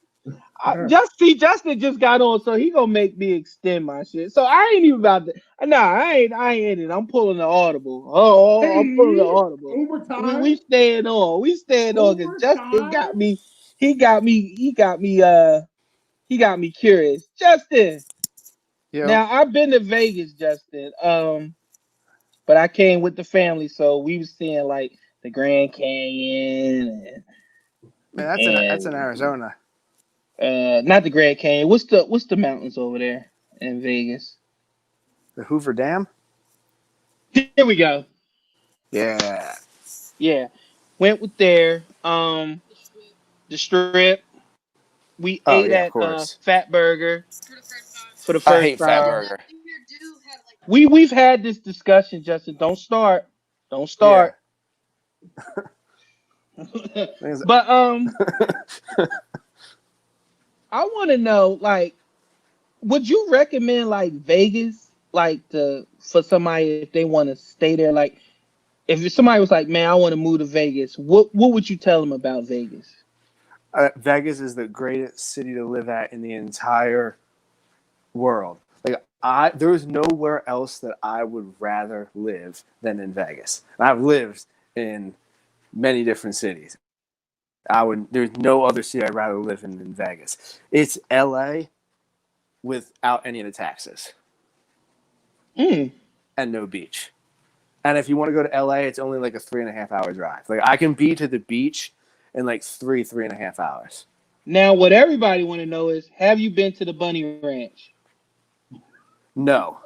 Justin just got on, so he gonna make me extend my shit. So I ain't even about to. Nah, I ain't in it. I'm pulling the audible. I'm pulling the audible. Overtime. We staying on. We staying on because Justin got me. He got me curious. Justin. Yo. Now I've been to Vegas, Justin. But I came with the family, so we was seeing like the Grand Canyon. Man, that's in Arizona. Not the Grand Canyon. What's the mountains over there in Vegas? The Hoover Dam? Here we go. Yeah. Yeah. Went with there. The Strip. We ate at Fat Burger for the first time. I hate Fat Burger. We've had this discussion, Justin. Don't start. Yeah. But I want to know, like, would you recommend like Vegas, like for somebody if they want to stay there? Like, if somebody was like, "Man, I want to move to Vegas," what would you tell them about Vegas? Vegas is the greatest city to live at in the entire world. Like, there's nowhere else that I would rather live than in Vegas. And I've lived in many different cities. There's no other city I'd rather live in than Vegas. It's LA without any of the taxes. And no beach. And if you want to go to LA, it's only like a 3.5 hour drive. Like, I can be to the beach in like 3.5 hours. Now, what everybody want to know is, have you been to the Bunny Ranch? No,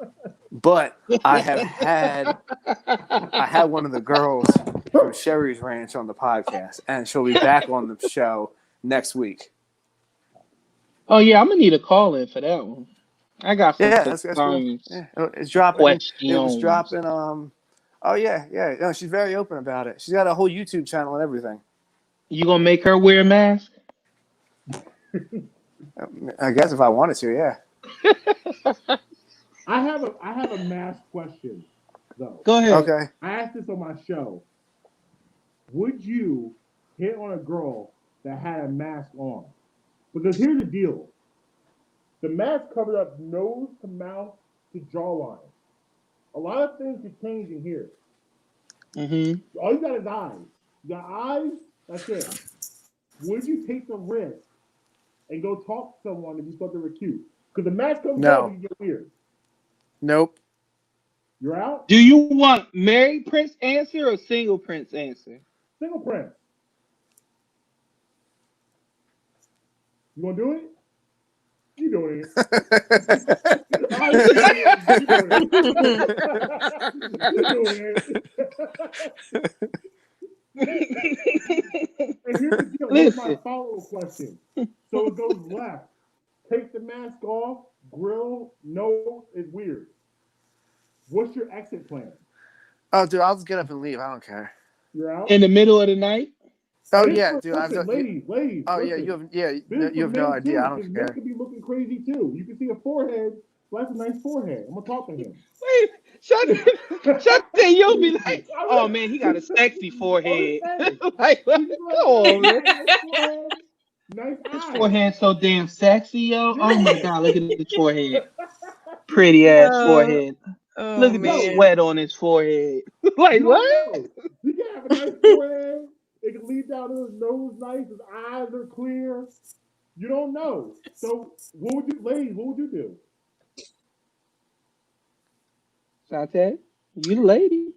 but I had one of the girls from Sherry's Ranch on the podcast, and she'll be back on the show next week. Oh yeah, I'm gonna need a call in for that one. I got some that's cool. Yeah, it's dropping. Questions. It was dropping. Oh yeah. No, she's very open about it. She's got a whole YouTube channel and everything. You gonna make her wear a mask? I guess if I wanted to, yeah. I have a mask question though. Go ahead. Okay. I asked this on my show. Would you hit on a girl that had a mask on? Because here's the deal. The mask covered up nose to mouth to jawline. A lot of things could change in here. Mm-hmm. All you got is eyes. You got eyes, that's it. Would you take the risk and go talk to someone if you thought they were cute? Because the mask comes off and you get weird. Nope. You're out? Do you want married Prince answer or single Prince answer? Single Prince. You gonna do it? You doing it? And here's the deal. Here's my follow-up question. So it goes left. Take the mask off. Grill. No, it's weird. What's your exit plan? Oh, dude, I'll just get up and leave. I don't care. You're out? In the middle of the night? Oh, yeah, dude. Ladies. Oh, listen, you have no idea. I don't care. Men could be looking crazy, too. You can see a forehead. Well, that's a nice forehead. I'm going to talk to him. Wait, shut there. You'll be like, oh, man, he got a sexy forehead. Like, come on, man. Nice His forehead so damn sexy, yo. Oh, my God, look at his forehead. Pretty ass forehead. Look at the sweat on his forehead. Like, what? He can have a nice forehead. It can lead down to his nose nice. His eyes are clear. You don't know. So, ladies, what would you do? Sante, you the lady.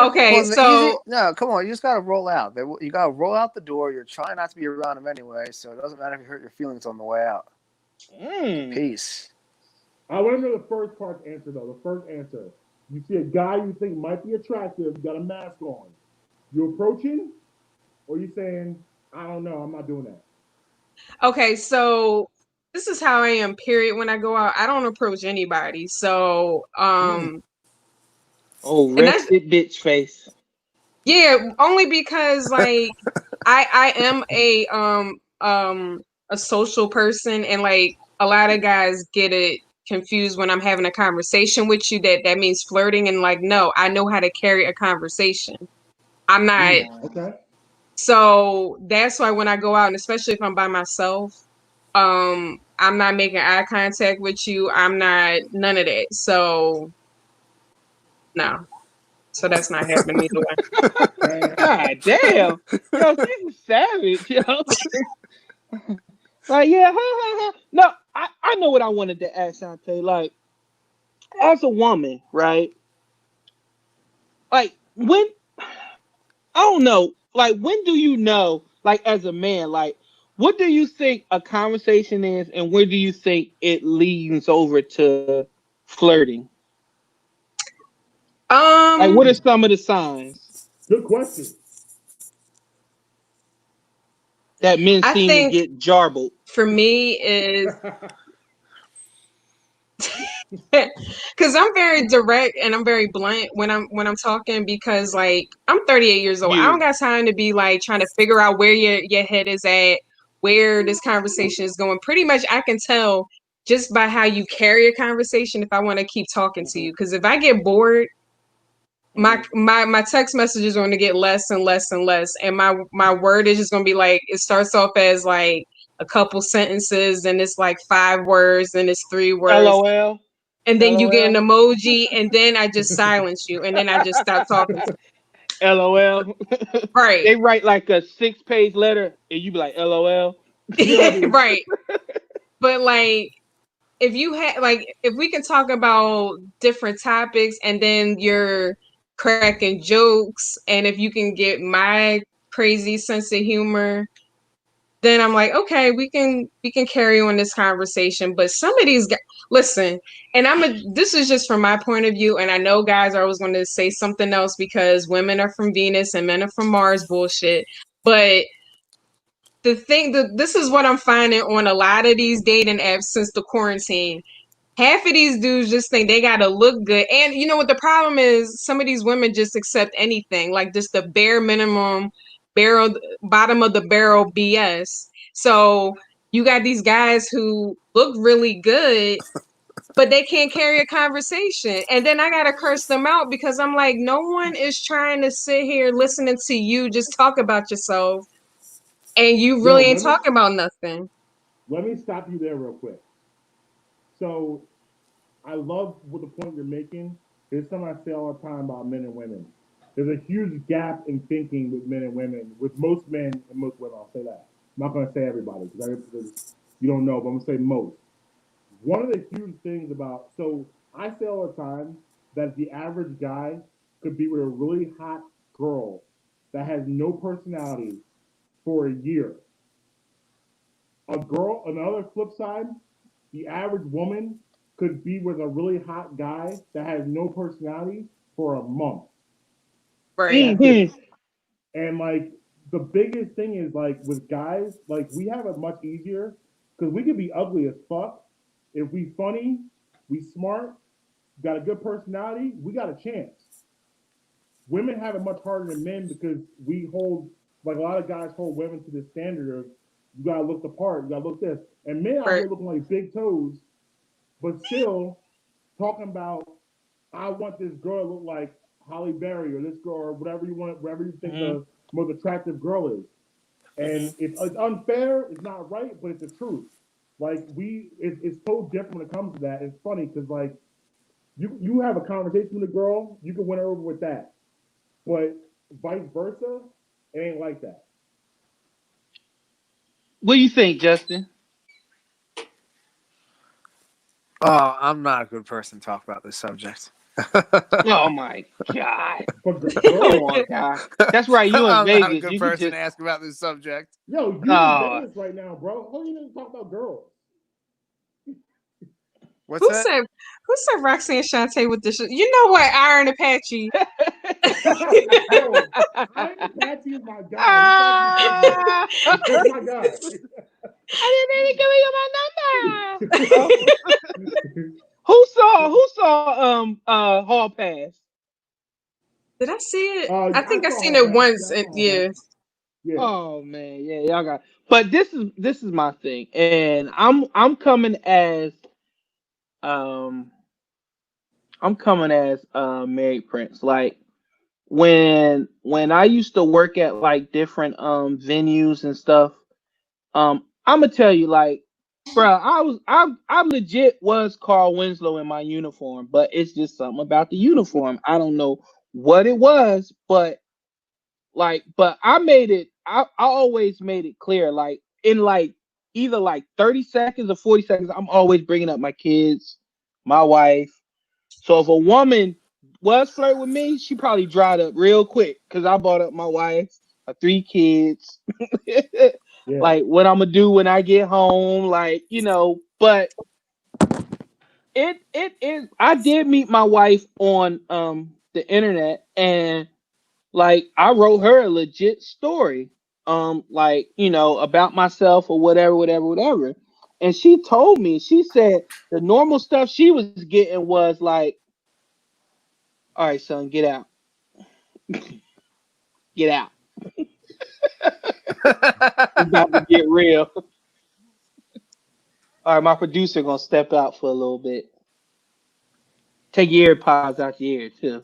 Okay, well, so no, come on, you just gotta roll out. You gotta roll out the door. You're trying not to be around him anyway, so it doesn't matter if you hurt your feelings on the way out. Peace. I want to know the first part answer though. The first answer: you see a guy you think might be attractive, got a mask on. You approaching, or you saying, I don't know, I'm not doing that? Okay, so this is how I am, period. When I go out, I don't approach anybody. So, Oh, and that's rested bitch face. yeah, only because like I am a social person, and like a lot of guys get it confused when I'm having a conversation with you that means flirting, and like no, I know how to carry a conversation. I'm not. Okay. So that's why when I go out, and especially if I'm by myself, I'm not making eye contact with you. I'm not none of that. So no. So that's not happening either way. God damn. Yo, she's savage, yo. Like, yeah, No, I know what I wanted to ask Shantae. Like, as a woman, right? Like, when, I don't know, like, when do you know, like, as a man, like, what do you think a conversation is, and where do you think it leans over to flirting? Like, what are some of the signs? Good question. That men I seem to think get jarbled. for me is because I'm very direct and I'm very blunt when I'm talking, because like I'm 38 years old. I don't got time to be like trying to figure out where your head is at, where this conversation is going. Pretty much I can tell just by how you carry a conversation if I want to keep talking to you. Because if I get bored, my text messages are going to get less and less and less, and my word is just going to be like, it starts off as like a couple sentences, and it's like 5 words, and it's 3 words. LOL. And then you get an emoji, and then I just silence you, and then I just stop talking. LOL. Right. They write like a 6-page letter, and you be like, LOL. Right. But like, if you had like, if we can talk about different topics, and then you're cracking jokes, and if you can get my crazy sense of humor, then I'm like, okay, we can carry on this conversation. But some of these guys, listen, and this is just from my point of view, and I know guys are always going to say something else because women are from Venus and men are from Mars bullshit. But the thing that this is what I'm finding on a lot of these dating apps since the quarantine. Half of these dudes just think they gotta look good. And you know what the problem is? Some of these women just accept anything, like just the bare minimum bottom of the barrel BS. So you got these guys who look really good, but they can't carry a conversation. And then I gotta curse them out because I'm like, no one is trying to sit here listening to you just talk about yourself, and you really ain't talking about nothing. Let me stop you there real quick. So I love what the point you're making. It's something I say all the time about men and women. There's a huge gap in thinking with men and women, with most men and most women. I'll say that. I'm not going to say everybody because you don't know, but I'm going to say most. One of the huge things about, so I say all the time that the average guy could be with a really hot girl that has no personality for a year. A girl, on the other flip side, the average woman could be with a really hot guy that has no personality for a month. Right. And like the biggest thing is like with guys, like we have it much easier because we can be ugly as fuck. If we funny, we smart, got a good personality, we got a chance. Women have it much harder than men because we hold, like a lot of guys hold women to the standard of you gotta look the part, you gotta look this. And men out here looking like big toes, but still talking about I want this girl to look like Holly Berry or this girl or whatever you want, whatever you think the most attractive girl is. And it's unfair, it's not right, but it's the truth. Like it's so different when it comes to that. It's funny because like you have a conversation with a girl, you can win her over with that. But vice versa, it ain't like that. What do you think, Justin? Oh, I'm not a good person to talk about this subject. Oh my God! Come on, guy. That's right. You in I'm Vegas? Not a good you person just to ask about this subject. Yo, you in Vegas right now, bro? How you gonna talk about girls? What's that? Who said Roxanne Shante with the You know what? Iron Apache. Yo, Iron Apache is my guy. That's my guy. I didn't even give you my number. Who saw Hall Pass? Did I see it? I think I saw seen Hall it Pass. once. Yeah. Oh man, yeah, y'all got. But this is my thing, and I'm coming as Mary Prince. Like when I used to work at like different venues and stuff. I'm gonna tell you, like, bro, I legit was Carl Winslow in my uniform, but it's just something about the uniform. I don't know what it was, but I made it. I always made it clear, like in like either like 30 seconds or 40 seconds, I'm always bringing up my kids, my wife. So if a woman was flirting with me, she probably dried up real quick because I brought up my wife, my 3 kids. Like what I'm gonna do when I get home, like, you know, but it is. I did meet my wife on the internet, and like I wrote her a legit story, like, you know, about myself or whatever, and she told me, she said the normal stuff she was getting was like, all right, son, get out, get out. It's about to get real. All right, my producer gonna step out for a little bit. Take your AirPods out your ear too.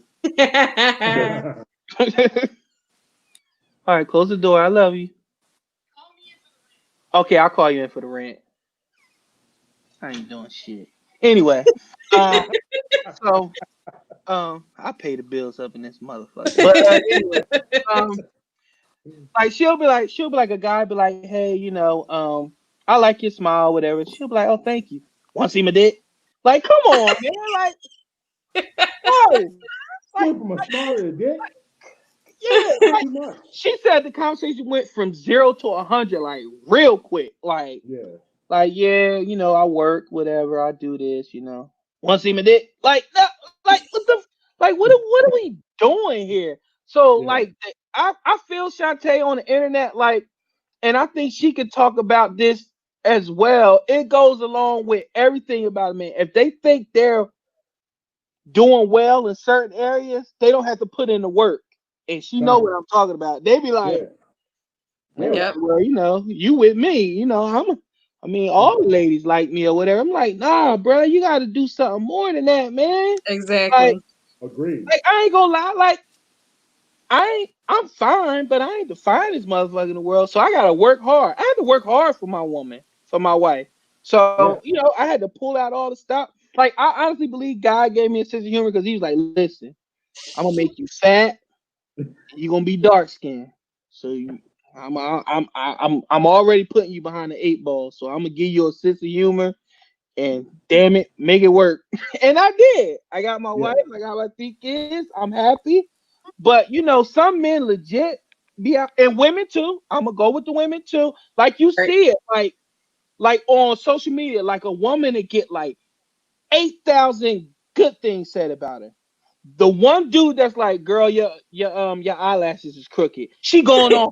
All right, close the door. I love you. Okay, I'll call you in for the rent. I ain't doing shit. Anyway, so I pay the bills up in this motherfucker. But anyway, like she'll be like a guy, be like, hey, you know, I like your smile, whatever. She'll be like, oh, thank you. Want to see my dick? Like, come on, man. Like, no. Like, from a smile to a dick? Yeah, like, she said the conversation went from 0 to 100 like real quick. Like, yeah, you know, I work, whatever, I do this, you know. Want to see my dick? Like, no, like what are we doing here? So like, I feel Shantae on the internet, like, and I think she could talk about this as well. It goes along with everything about a man. If they think they're doing well in certain areas, they don't have to put in the work. And she know what I'm talking about. They be like, well, you know, you with me, you know, I mean, all the ladies like me or whatever. I'm like, nah, bro, you got to do something more than that, man. Exactly. Like, agreed. Like, I ain't gonna lie, like, I'm fine, but I ain't the finest motherfucker in the world, so I gotta work hard. I had to work hard for my woman, for my wife. So you know, I had to pull out all the stuff. Like, I honestly believe God gave me a sense of humor because He was like, listen, I'm gonna make you fat. You're gonna be dark skinned, so I'm already putting you behind the 8 ball. So I'm gonna give you a sense of humor, and damn it, make it work. And I did. I got my wife. I got my 3 kids. I'm happy. But you know, some men legit be out, and women too. I'm gonna go with the women too. Like you see it, like on social media, like a woman to get like 8,000 good things said about her. The one dude that's like, girl, your eyelashes is crooked. She going on.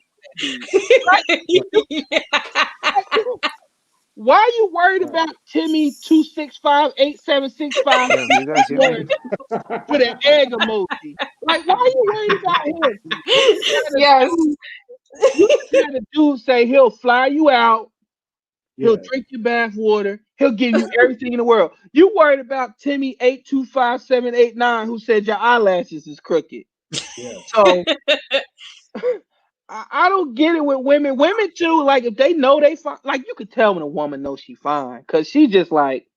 Why are you worried about Timmy 265-8765 with an egg emoji? Like, why are you worried about him? Yes. You had a dude say he'll fly you out. He'll drink your bath water. He'll give you everything in the world. You worried about Timmy 825-789 who said your eyelashes is crooked. So I don't get it with women. Women too, like if they know they fine, like you could tell when a woman knows she fine, cause she just like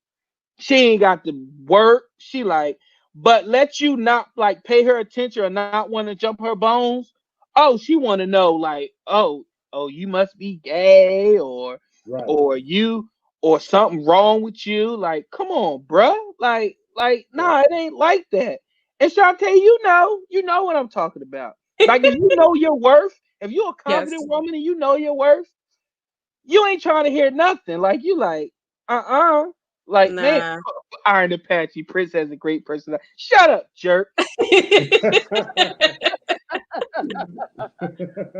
she ain't got to work. She like, but let you not like pay her attention or not want to jump her bones. Oh, she want to know like, oh, you must be gay or you or something wrong with you. Like, come on, bruh. Like, nah, it ain't like that. And Shantae, you know what I'm talking about. Like, if you know your worth, if you're a confident woman and you know your worth, you ain't trying to hear nothing. Like, you like, like, man, Iron Apache. Prince has a great personality. Shut up, jerk.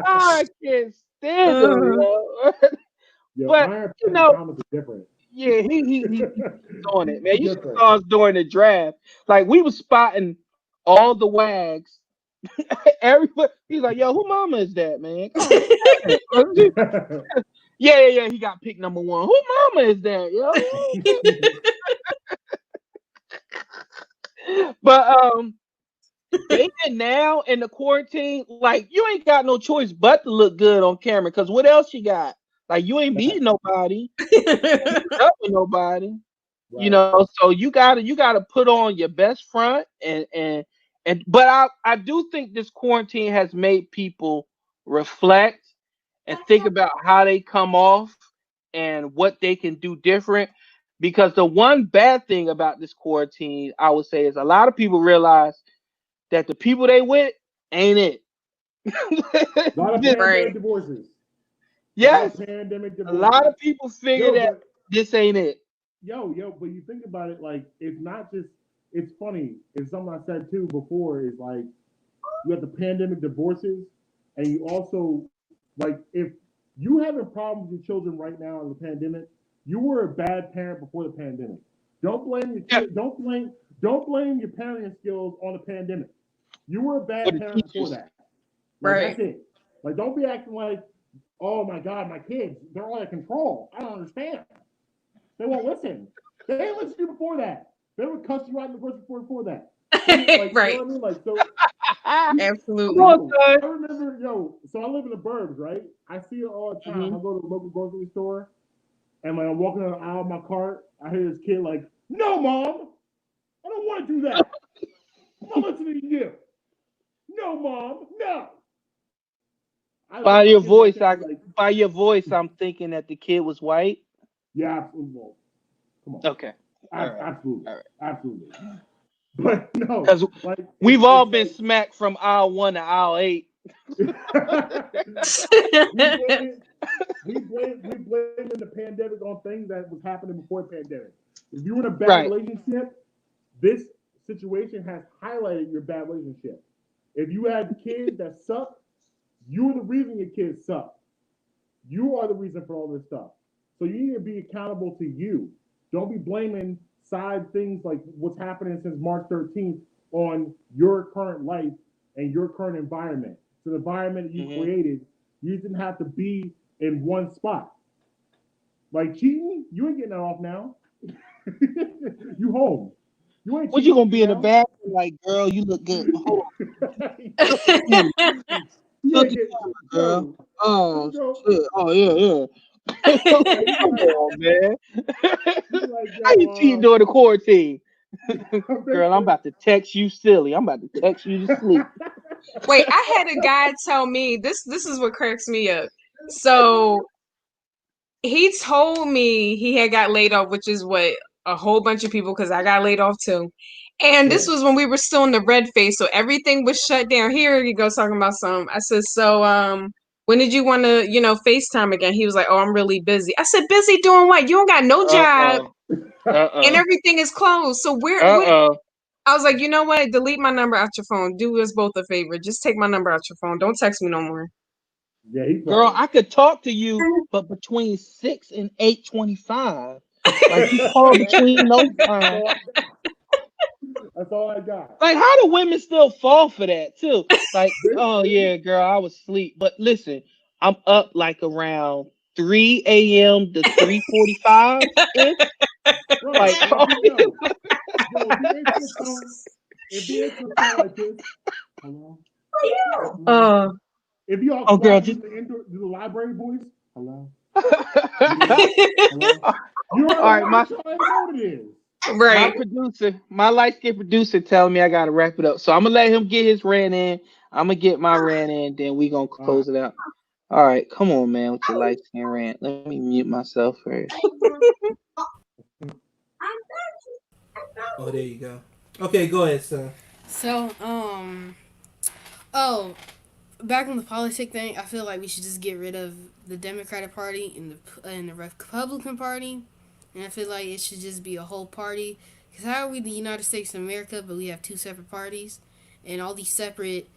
I can't stand him, yo. But Iron you know, Thomas is different. Yeah, he's doing it, man. You saw us during the draft. Like we was spotting all the wags. Everybody, he's like, "Yo, who mama is that, man?" Yeah. He got pick number 1. Who mama is that, yo? But dating now in the quarantine, like you ain't got no choice but to look good on camera. Cause what else you got? Like you ain't beating nobody, up with nobody. Right. You know, so you gotta put on your best front and but I do think this quarantine has made people reflect and think about how they come off and what they can do different. Because the one bad thing about this quarantine, I would say, is a lot of people realize that the people they with ain't it. A lot of pandemic divorces. Yes. A lot of people figure that this ain't it. Yo, but you think about it, like, it's not just, it's funny. It's something I said too before, is like, you have the pandemic divorces, and you also, like, if you having problems with your children right now in the pandemic, you were a bad parent before the pandemic. Don't blame your kids, don't blame your parenting skills on the pandemic. You were a bad parent before that. Like, right. That's it. Like, don't be acting like, oh my God, my kids, they're all out of control. I don't understand. They won't listen. They didn't listen to you before that. They would cuss you out in the verse before that. Like, right. You know what I mean? Like, so. Absolutely. I remember, so I live in the burbs, right? I see it all the time. I go to the local grocery store, and when I'm walking down the aisle of my cart, I hear this kid like, "No, Mom, I don't want to do that. I'm not listening to you. No, Mom, no." By your voice, I'm thinking that the kid was white. Yeah, absolutely. Come on. Okay. Absolutely. All right. Absolutely. But no, because we've all been smacked from aisle 1 to aisle 8. we blame the pandemic on things that was happening before the pandemic. If you were in a bad relationship, this situation has highlighted your bad relationship. If you had kids that suck, you're the reason your kids suck. You are the reason for all this stuff. So you need to be accountable to you. Don't be blaming side things like what's happening since March 13th on your current life and your current environment. So the environment that you created, you didn't have to be in one spot. Like cheating, you ain't getting that off now. You home. You ain't. What you gonna be in the bathroom like, girl? You look good. Hold on. Look at you, girl. Oh shit. Oh yeah. Come on, man. How you cheating during the quarantine? Girl, I'm about to text you silly. I'm about to text you to sleep. Wait, I had a guy tell me this is what cracks me up. So he told me he had got laid off, which is what a whole bunch of people, because I got laid off too. And this was when we were still in the red phase, so everything was shut down. Here you go talking about something. I said, so when did you want to, FaceTime again? He was like, oh, I'm really busy. I said, busy doing what? You don't got no job. And everything is closed. So what? I was like, you know what? Delete my number out your phone. Do us both a favor. Just take my number out your phone. Don't text me no more. Yeah, girl, I could talk to you, but between 6 and 8:25. Like you call between those times. That's all I got. Like, how do women still fall for that too? Like, oh yeah, girl, I was asleep. But listen, I'm up like around 3 a.m. to 3:45. Like, if you answer like this, hello. If you all girl, just the library boys, hello. Hello? All right, my producer, my light-skinned producer, telling me I gotta wrap it up. So I'm gonna let him get his rant in. I'm gonna get my rant in, then we gonna close it out. All right, come on, man, with your light-skinned rant. Let me mute myself first. Oh, there you go. Okay, go ahead, sir. So, back on the politic thing, I feel like we should just get rid of the Democratic Party and the Republican Party, and I feel like it should just be a whole party, Because how are we the United States of America, but we have two separate parties and all these separate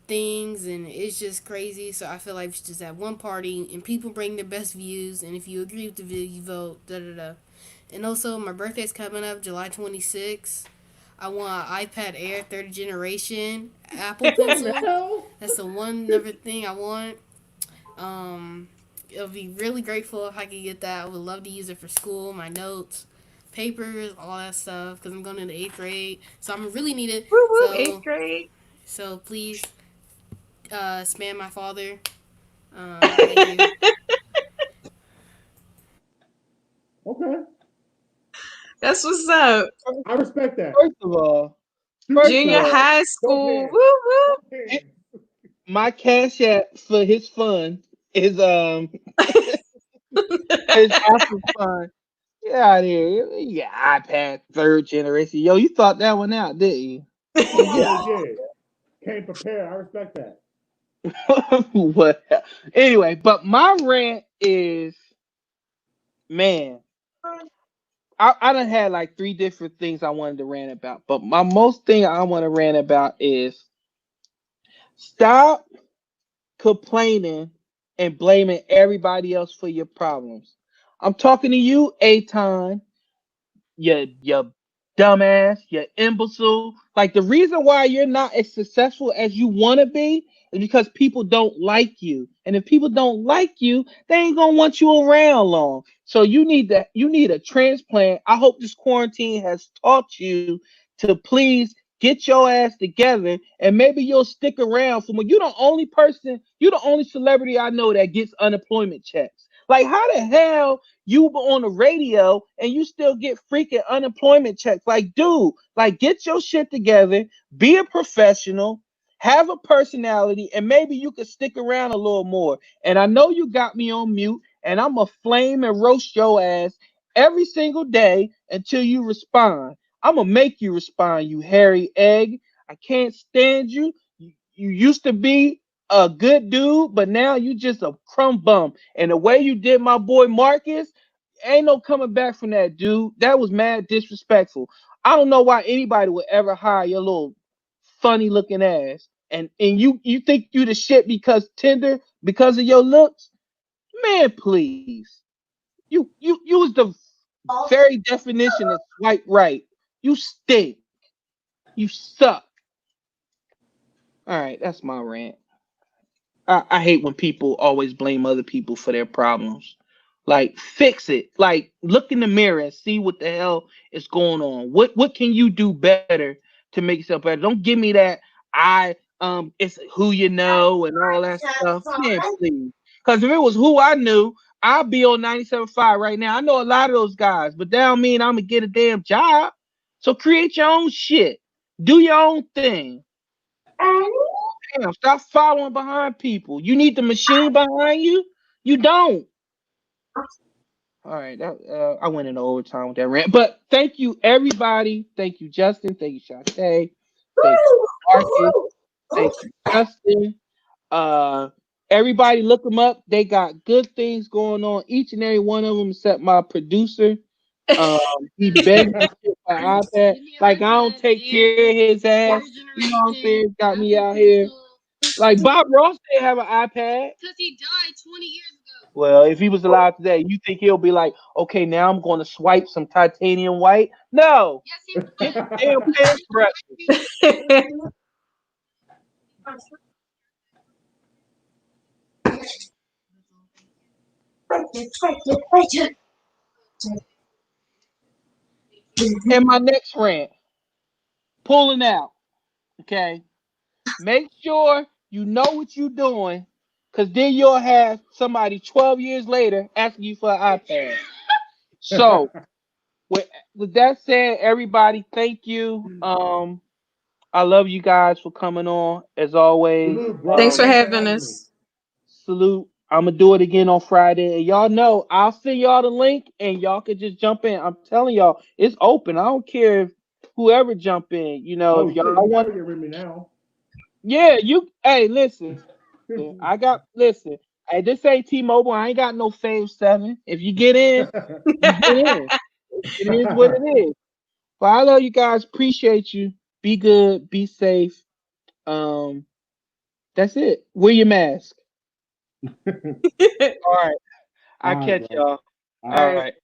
things, and it's just crazy. So I feel like we should just have one party, and people bring their best views, and if you agree with the view, you vote. Da da da. And also, my birthday's coming up, July 26th. I want an iPad Air 3rd generation Apple Pencil. That's the one other thing I want. I'll be really grateful if I could get that. I would love to use it for school, my notes, papers, all that stuff. Because I'm going into 8th grade, so I'm really need it. Woo woo, So 8th grade. So please, spam my father. Thank you. Okay. That's what's up. I respect that. First of all, Junior high school. Woo woo. My cash app for his fun is his Apple fun. Get out of here. Yeah, iPad 3rd generation. Yo, you thought that one out, didn't you? Yeah, I did. Came prepared. I respect that. What? Anyway, but my rant is, man, I done had like 3 different things I wanted to rant about, but my most thing I want to rant about is stop complaining and blaming everybody else for your problems. I'm talking to you, A-Time, you dumbass, you imbecile. Like, the reason why you're not as successful as you want to be is because people don't like you. And if people don't like you, they ain't gonna want you around long. So you need a transplant. I hope this quarantine has taught you to please get your ass together, and maybe you'll stick around for more. You're the only celebrity I know that gets unemployment checks. Like, how the hell you were on the radio and you still get freaking unemployment checks? Like, dude, like, get your shit together, be a professional, have a personality, and maybe you could stick around a little more. And I know you got me on mute, and I'm going to flame and roast your ass every single day until you respond. I'm going to make you respond, you hairy egg. I can't stand you. You used to be a good dude, but now you just a crumb bum. And the way you did my boy Marcus, ain't no coming back from that, dude. That was mad disrespectful. I don't know why anybody would ever hire your little funny looking ass. And you think you the shit because Tinder, because of your looks? Man, please. You was the very definition of swipe right. You stink. You suck. All right, that's my rant. I hate when people always blame other people for their problems. Like, fix it. Like, look in the mirror and see what the hell is going on. What can you do better to make yourself better? Don't give me that it's who you know and all that stuff. Man, please. Because if it was who I knew, I'd be on 97.5 right now. I know a lot of those guys, but that don't mean I'm gonna get a damn job. So create your own shit. Do your own thing. Damn, stop following behind people. You need the machine behind you? You don't. All right, I went into overtime with that rant. But thank you, everybody. Thank you, Justin. Thank you, Shantae. Thank you, Marcus. Thank you, Justin. Everybody look them up. They got good things going on. Each and every one of them, except my producer. He begged me for an iPad. Like, I don't take care of his ass. You know what I'm saying? Got me out here. Like, Bob Ross didn't have an iPad. Because he died 20 years ago. Well, if he was alive today, you think he'll be like, okay, now I'm going to swipe some titanium white? No. Yes, he would. Get the damn pen breakfast. And my next rant, pulling out. Okay. Make sure you know what you're doing, because then you'll have somebody 12 years later asking you for an iPad. So, with that said, everybody, thank you. I love you guys for coming on, as always. Thanks for having us. Salute. I'm going to do it again on Friday. And y'all know, I'll send y'all the link, and y'all can just jump in. I'm telling y'all, it's open. I don't care if whoever jump in. You know, if y'all want to get rid of me now. Yeah, hey, listen. Listen. Hey, this ain't T-Mobile. I ain't got no Fave 7. If you get in, you get in. It is what it is. Well, I love you guys. Appreciate you. Be good. Be safe. That's it. Wear your mask. All right. I'll catch y'all. All right.